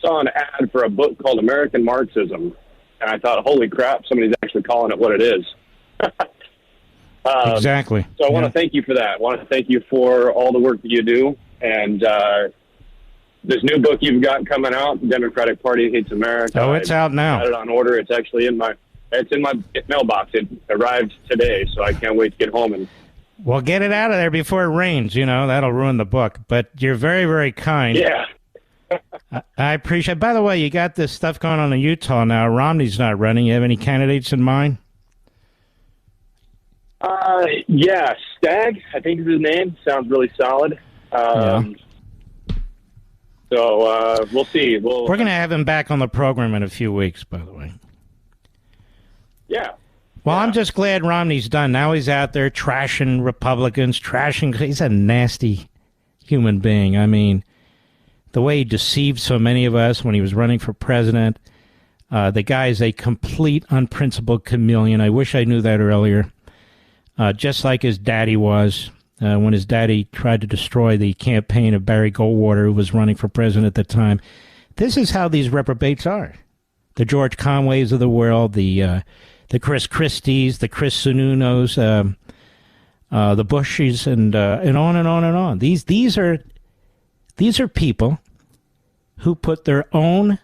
Speaker 12: saw an ad for a book called American Marxism, and I thought, holy crap, somebody's actually calling it what it is.
Speaker 2: Exactly.
Speaker 12: So I want to thank you for that. I want to thank you for all the work that you do. And this new book you've got coming out, The Democratic Party Hates America.
Speaker 2: Oh, it's out now.
Speaker 12: I got it on order. It's actually in my mailbox. It arrived today, so I can't wait to get home. And
Speaker 2: well, get it out of there before it rains. You know, that'll ruin the book. But you're very, very kind.
Speaker 12: Yeah.
Speaker 2: I appreciate it. By the way, you got this stuff going on in Utah now. Romney's not running. You have any candidates in mind?
Speaker 12: Yeah, Stagg, I think is his name. Sounds really solid. So we'll see. We're
Speaker 2: going to have him back on the program in a few weeks, by the way.
Speaker 12: Yeah.
Speaker 2: Well, I'm just glad Romney's done. Now he's out there trashing Republicans, he's a nasty human being. I mean, the way he deceived so many of us when he was running for president. The guy is a complete unprincipled chameleon. I wish I knew that earlier. Just like his daddy was when his daddy tried to destroy the campaign of Barry Goldwater, who was running for president at the time. This is how these reprobates are. The George Conways of the world, the Chris Christies, the Chris Sununos, the Bushes, and on and on and on. These are people who put their own,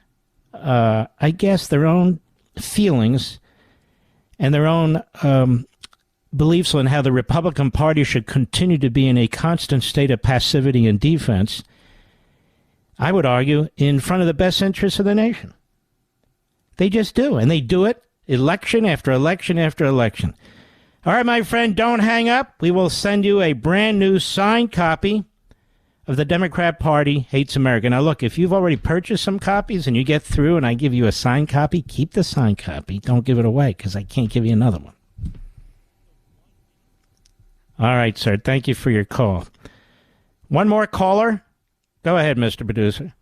Speaker 2: their own feelings and their own beliefs on how the Republican Party should continue to be in a constant state of passivity and defense, I would argue, in front of the best interests of the nation. They just do, and they do it election after election after election. All right, my friend, don't hang up. We will send you a brand new signed copy of The Democrat Party Hates America. Now, look, if you've already purchased some copies and you get through and I give you a signed copy, keep the signed copy. Don't give it away because I can't give you another one. All right, sir. Thank you for your call. One more caller? Go ahead, Mr. Producer.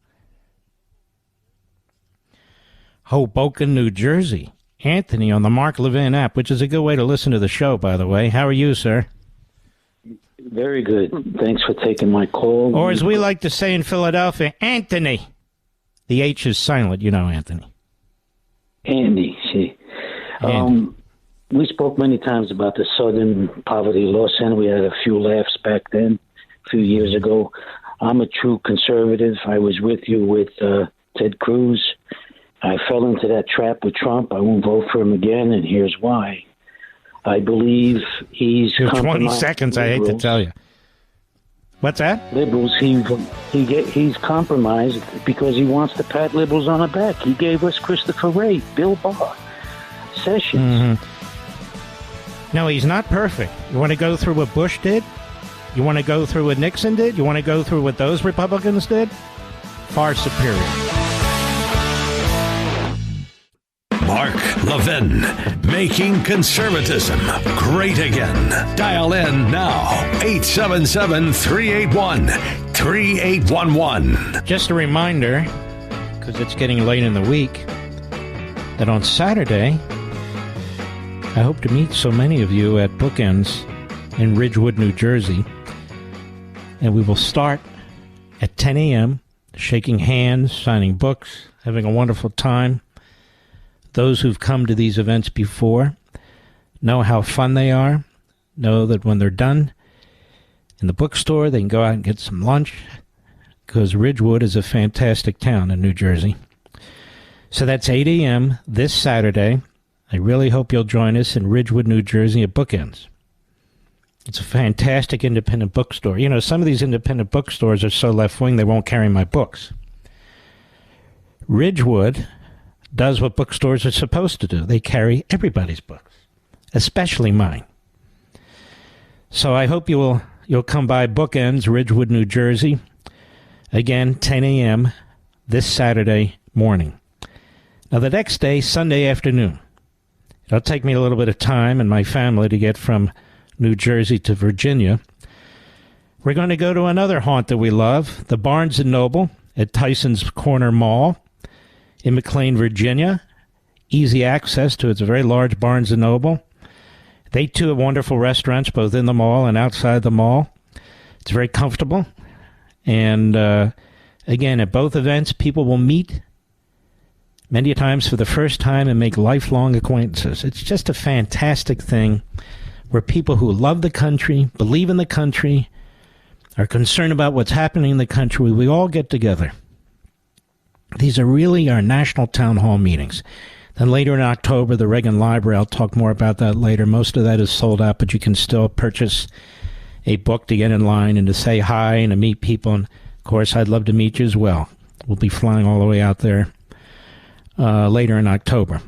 Speaker 2: Hoboken, New Jersey. Anthony on the Mark Levin app, which is a good way to listen to the show, by the way. How are you, sir?
Speaker 13: Very good. Thanks for taking my call.
Speaker 2: Or as we like to say in Philadelphia, Anthony. The H is silent, you know, Anthony.
Speaker 13: Andy, see. We spoke many times about the Southern Poverty Law Center. We had a few laughs back then, a few years ago. I'm a true conservative. I was with you with Ted Cruz. I fell into that trap with Trump. I won't vote for him again, and here's why. I believe he's
Speaker 2: 20 seconds, I hate to tell you. What's that?
Speaker 13: Liberals, he's compromised because he wants to pat liberals on the back. He gave us Christopher Wray, Bill Barr, Sessions.
Speaker 2: Mm-hmm. No, he's not perfect. You want to go through what Bush did? You want to go through what Nixon did? You want to go through what those Republicans did? Far superior.
Speaker 4: Mark Levin, making conservatism great again. Dial in now, 877-381-3811.
Speaker 2: Just a reminder, because it's getting late in the week, that on Saturday, I hope to meet so many of you at Bookends in Ridgewood, New Jersey. And we will start at 10 a.m., shaking hands, signing books, having a wonderful time. Those who've come to these events before know how fun they are, know that when they're done in the bookstore, they can go out and get some lunch, because Ridgewood is a fantastic town in New Jersey. So that's 8 a.m. this Saturday. I really hope you'll join us in Ridgewood, New Jersey at Bookends. It's a fantastic independent bookstore. You know, some of these independent bookstores are so left-wing they won't carry my books. Ridgewood does what bookstores are supposed to do. They carry everybody's books, especially mine. So I hope you'll come by Bookends, Ridgewood, New Jersey. Again, 10 a.m. this Saturday morning. Now, the next day, Sunday afternoon, It'll take me a little bit of time and my family to get from New Jersey to Virginia. We're going to go to another haunt that we love, the Barnes & Noble at Tyson's Corner Mall in McLean, Virginia. Easy access to its very large Barnes & Noble. They, too, have wonderful restaurants both in the mall and outside the mall. It's very comfortable. And, again, at both events, people will meet many times for the first time and make lifelong acquaintances. It's just a fantastic thing where people who love the country, believe in the country, are concerned about what's happening in the country, we all get together. These are really our national town hall meetings. Then later in October, the Reagan Library, I'll talk more about that later. Most of that is sold out, but you can still purchase a book to get in line and to say hi and to meet people. And, of course, I'd love to meet you as well. We'll be flying all the way out there later in October.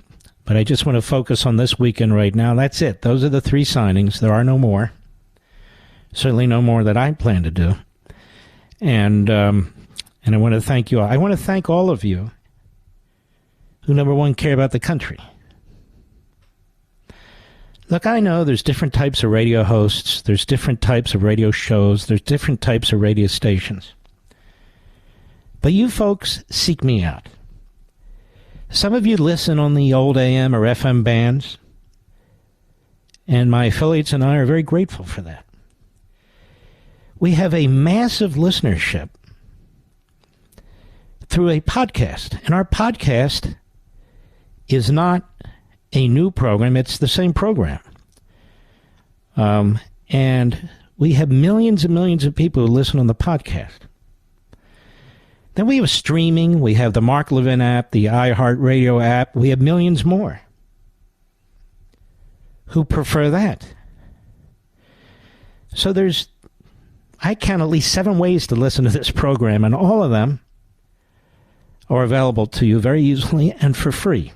Speaker 2: But I just want to focus on this weekend right now. That's it. Those are the 3 signings. There are no more. Certainly no more that I plan to do. And I want to thank you all. I want to thank all of you who, number one, care about the country. Look, I know there's different types of radio hosts. There's different types of radio shows. There's different types of radio stations. But you folks seek me out. Some of you listen on the old AM or FM bands, and my affiliates and I are very grateful for that. We have a massive listenership through a podcast, and our podcast is not a new program, it's the same program. And we have millions and millions of people who listen on the podcast. Then we have streaming, we have the Mark Levin app, the iHeartRadio app, we have millions more who prefer that. So I count at least 7 ways to listen to this program, and all of them are available to you very easily and for free.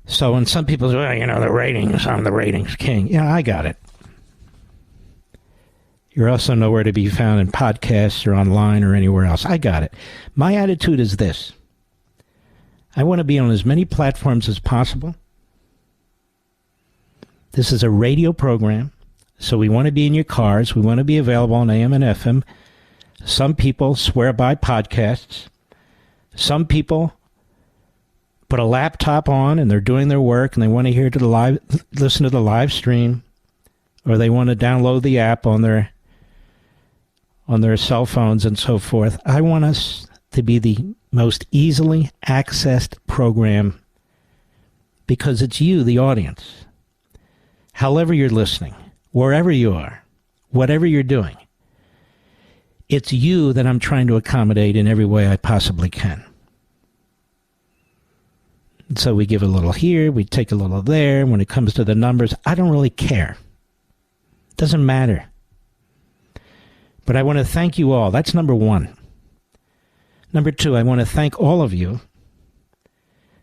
Speaker 2: So when some people say, well, the ratings, I'm the ratings king. Yeah, I got it. You're also nowhere to be found in podcasts or online or anywhere else. I got it. My attitude is this. I want to be on as many platforms as possible. This is a radio program, so we want to be in your cars. We want to be available on AM and FM. Some people swear by podcasts. Some people put a laptop on and they're doing their work and they want to listen to the live stream, or they want to download the app on their cell phones and so forth. I want us to be the most easily accessed program because it's you, the audience. However you're listening, wherever you are, whatever you're doing, it's you that I'm trying to accommodate in every way I possibly can. And so we give a little here, we take a little there. When it comes to the numbers, I don't really care. It doesn't matter. But I want to thank you all. That's number one. Number two, I want to thank all of you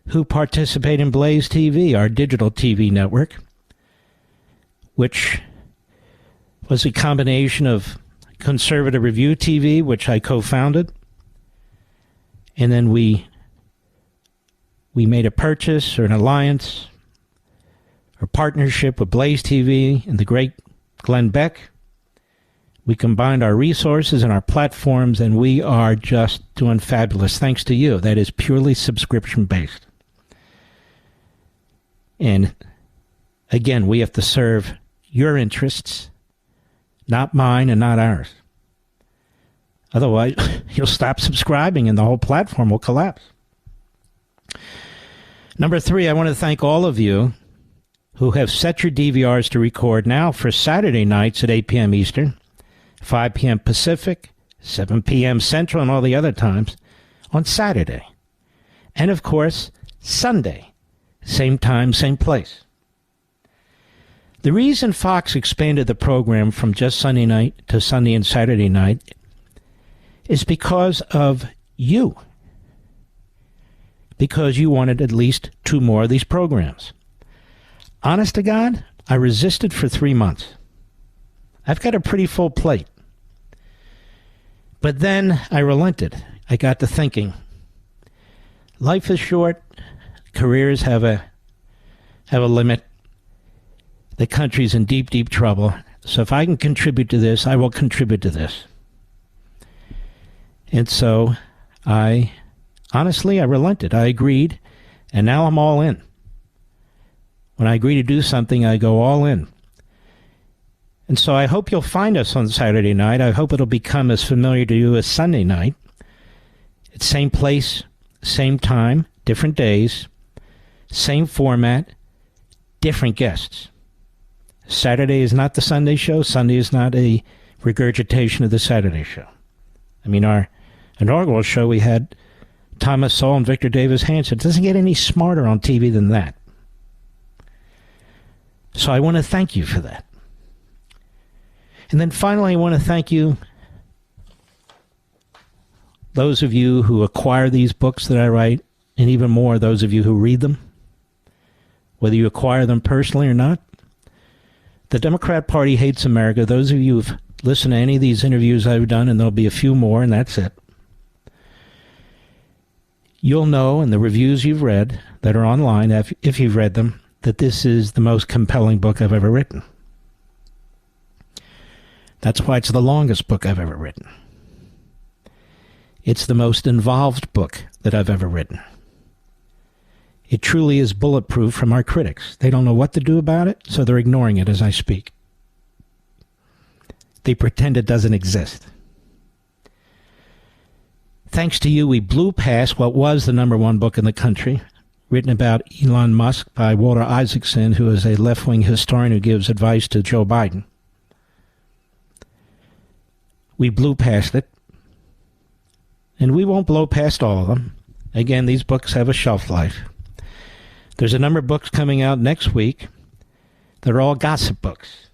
Speaker 2: who participate in Blaze TV, our digital TV network, which was a combination of Conservative Review TV, which I co-founded, and then we made a purchase or an alliance or partnership with Blaze TV and the great Glenn Beck. We combined our resources and our platforms, and we are just doing fabulous thanks to you. That is purely subscription-based. And again, we have to serve your interests, not mine and not ours. Otherwise, you'll stop subscribing and the whole platform will collapse. Number three, I want to thank all of you who have set your DVRs to record now for Saturday nights at 8 p.m. Eastern, 5 p.m. Pacific, 7 p.m. Central, and all the other times on Saturday. And, of course, Sunday, same time, same place. The reason Fox expanded the program from just Sunday night to Sunday and Saturday night is because of you. Because you wanted at least 2 more of these programs. Honest to God, I resisted for 3 months. I've got a pretty full plate. But then I relented. I got to thinking, life is short, Careers have a limit. The country's in deep, deep trouble. So if I can contribute to this, I will contribute to this. And so I relented. I agreed, and now I'm all in. When I agree to do something, I go all in. And so I hope you'll find us on Saturday night. I hope it'll become as familiar to you as Sunday night. It's same place, same time, different days, same format, different guests. Saturday is not the Sunday show. Sunday is not a regurgitation of the Saturday show. I mean, our inaugural show, we had Thomas Sowell and Victor Davis Hanson. It doesn't get any smarter on TV than that. So I want to thank you for that. And then finally, I want to thank you, those of you who acquire these books that I write, and even more, those of you who read them, whether you acquire them personally or not. The Democrat Party hates America. Those of you who've listened to any of these interviews I've done, and there'll be a few more, and that's it. You'll know in the reviews you've read that are online, if you've read them, that this is the most compelling book I've ever written. That's why it's the longest book I've ever written. It's the most involved book that I've ever written. It truly is bulletproof from our critics. They don't know what to do about it, so they're ignoring it as I speak. They pretend it doesn't exist. Thanks to you, we blew past what was the #1 book in the country, written about Elon Musk by Walter Isaacson, who is a left-wing historian who gives advice to Joe Biden. We blew past it, and we won't blow past all of them. Again, these books have a shelf life. There's a number of books coming out next week that are all gossip books.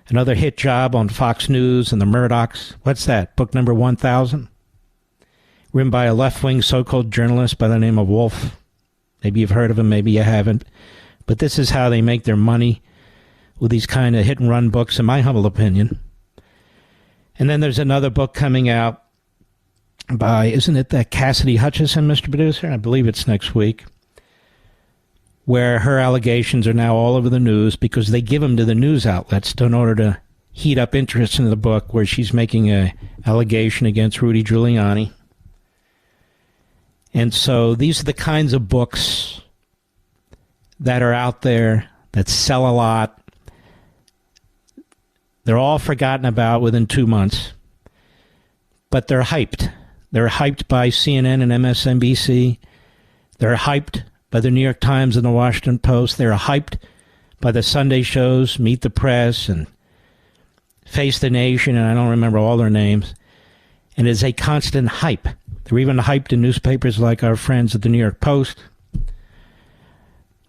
Speaker 2: Another hit job on Fox News and the Murdochs. What's that? Book number 1000? Written by a left-wing so-called journalist by the name of Wolf. Maybe you've heard of him, maybe you haven't. But this is how they make their money with these kind of hit-and-run books, in my humble opinion. And then there's another book coming out by, isn't it that Cassidy Hutchison, Mr. Producer? I believe it's next week, where her allegations are now all over the news because they give them to the news outlets in order to heat up interest in the book, where she's making an allegation against Rudy Giuliani. And so these are the kinds of books that are out there that sell a lot. They're all forgotten about within 2 months, but they're hyped. They're hyped by CNN and MSNBC. They're hyped by the New York Times and the Washington Post. They're hyped by the Sunday shows, Meet the Press and Face the Nation, and I don't remember all their names. And it's a constant hype. They're even hyped in newspapers like our friends at the New York Post,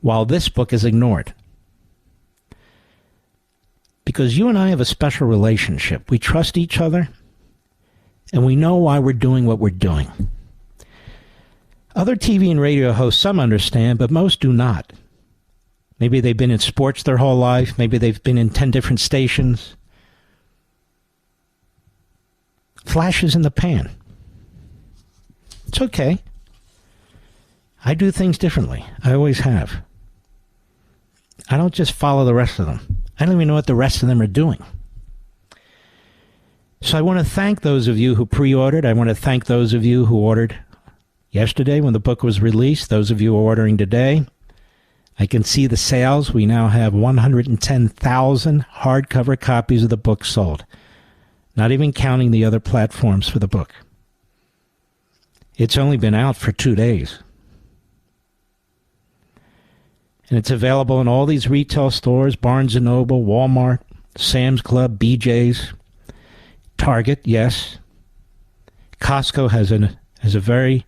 Speaker 2: while this book is ignored. Because you and I have a special relationship. We trust each other, and we know why we're doing what we're doing. Other TV and radio hosts, some understand, but most do not. Maybe they've been in sports their whole life. Maybe they've been in 10 different stations. Flashes in the pan. It's okay. I do things differently. I always have. I don't just follow the rest of them. I don't even know what the rest of them are doing. So I want to thank those of you who pre-ordered. I want to thank those of you who ordered yesterday when the book was released. Those of you who are ordering today. I can see the sales. We now have 110,000 hardcover copies of the book sold. Not even counting the other platforms for the book. It's only been out for 2 days. And it's available in all these retail stores, Barnes & Noble, Walmart, Sam's Club, BJ's, Target, yes. Costco has a very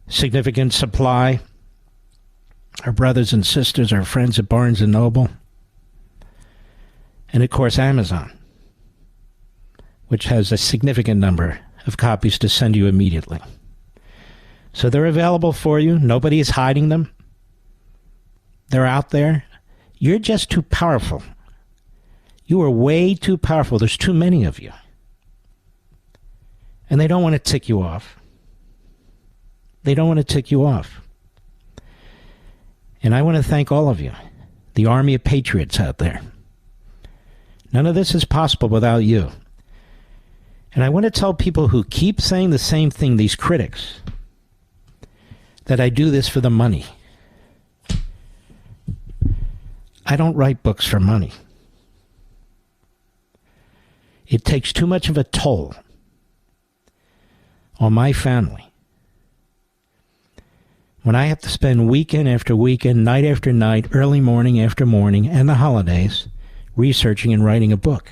Speaker 2: significant supply. Our brothers and sisters, our friends at Barnes & Noble. And, of course, Amazon, which has a significant number of copies to send you immediately. So they're available for you. Nobody is hiding them. They're out there. You're just too powerful. You are way too powerful. There's too many of you. And they don't want to tick you off. They don't want to tick you off. And I want to thank all of you, the army of patriots out there. None of this is possible without you. And I want to tell people who keep saying the same thing, these critics, that I do this for the money. I don't write books for money. It takes too much of a toll on my family when I have to spend weekend after weekend, night after night, early morning after morning, and the holidays researching and writing a book.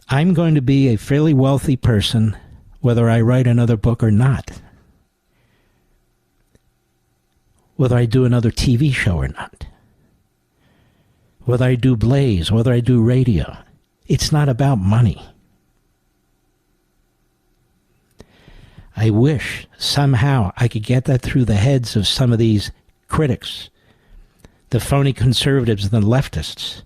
Speaker 2: I'm going to be a fairly wealthy person whether I write another book or not. Whether I do another TV show or not. Whether I do Blaze, whether I do radio. It's not about money. I wish somehow I could get that through the heads of some of these critics, the phony conservatives and the leftists.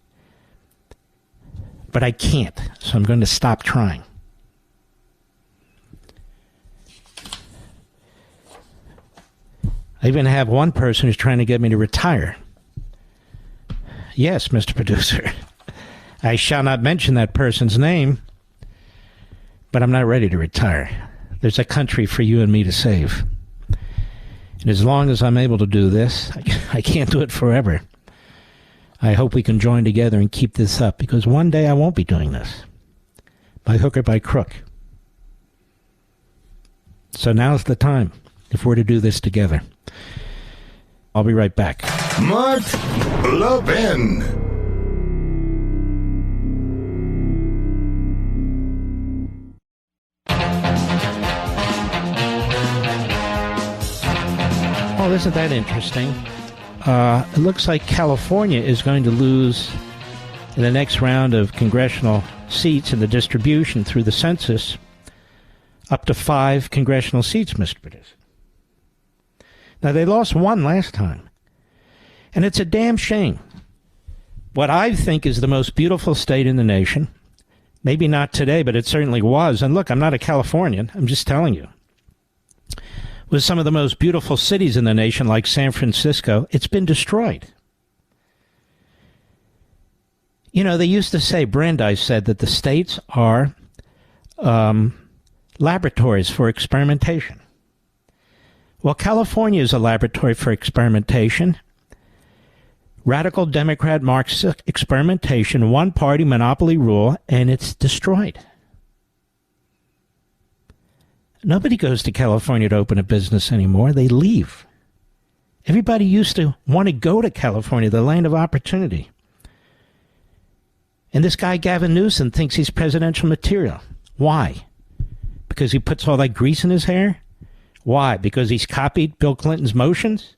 Speaker 2: But I can't, so I'm going to stop trying. I even have one person who's trying to get me to retire. Yes, Mr. Producer. I shall not mention that person's name, but I'm not ready to retire. There's a country for you and me to save. And as long as I'm able to do this, I can't do it forever. I hope we can join together and keep this up, because one day I won't be doing this, by hook or by crook. So now's the time, if we're to do this together. I'll be right back.
Speaker 1: Mark Levin.
Speaker 2: Oh, isn't that interesting? It looks like California is going to lose in the next round of congressional seats in the distribution through the census up to 5 congressional seats, Mr. Producer. Now, they lost 1 last time, and it's a damn shame. What I think is the most beautiful state in the nation, maybe not today, but it certainly was, and look, I'm not a Californian, I'm just telling you, was some of the most beautiful cities in the nation, like San Francisco. It's been destroyed. You know, they used to say, Brandeis said, that the states are laboratories for experimentation. Well, California is a laboratory for experimentation. Radical Democrat Marxist experimentation, one-party monopoly rule, and it's destroyed. Nobody goes to California to open a business anymore. They leave. Everybody used to want to go to California, the land of opportunity. And this guy, Gavin Newsom, thinks he's presidential material. Why? Because he puts all that grease in his hair? Why? Because he's copied Bill Clinton's motions?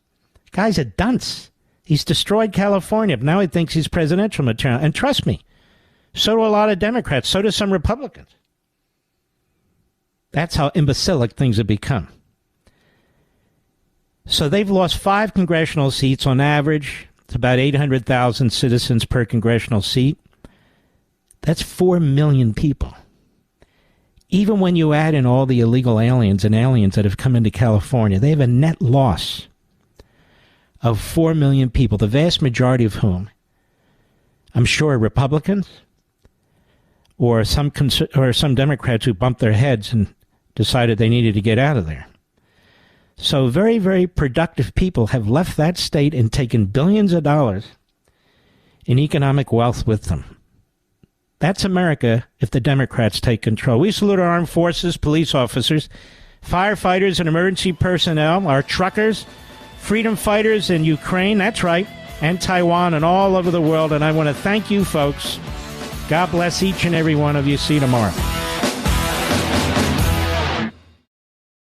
Speaker 2: Guy's a dunce. He's destroyed California, but now he thinks he's presidential material. And trust me, so do a lot of Democrats. So do some Republicans. That's how imbecilic things have become. So they've lost 5 congressional seats on average. It's about 800,000 citizens per congressional seat. That's 4 million people. Even when you add in all the illegal aliens and aliens that have come into California, they have a net loss of 4 million people, the vast majority of whom, I'm sure, are Republicans or some Democrats who bumped their heads and decided they needed to get out of there. So very, very productive people have left that state and taken billions of dollars in economic wealth with them. That's America if the Democrats take control. We salute our armed forces, police officers, firefighters and emergency personnel, our truckers, freedom fighters in Ukraine, that's right, and Taiwan and all over the world. And I want to thank you folks. God bless each and every one of you. See you tomorrow.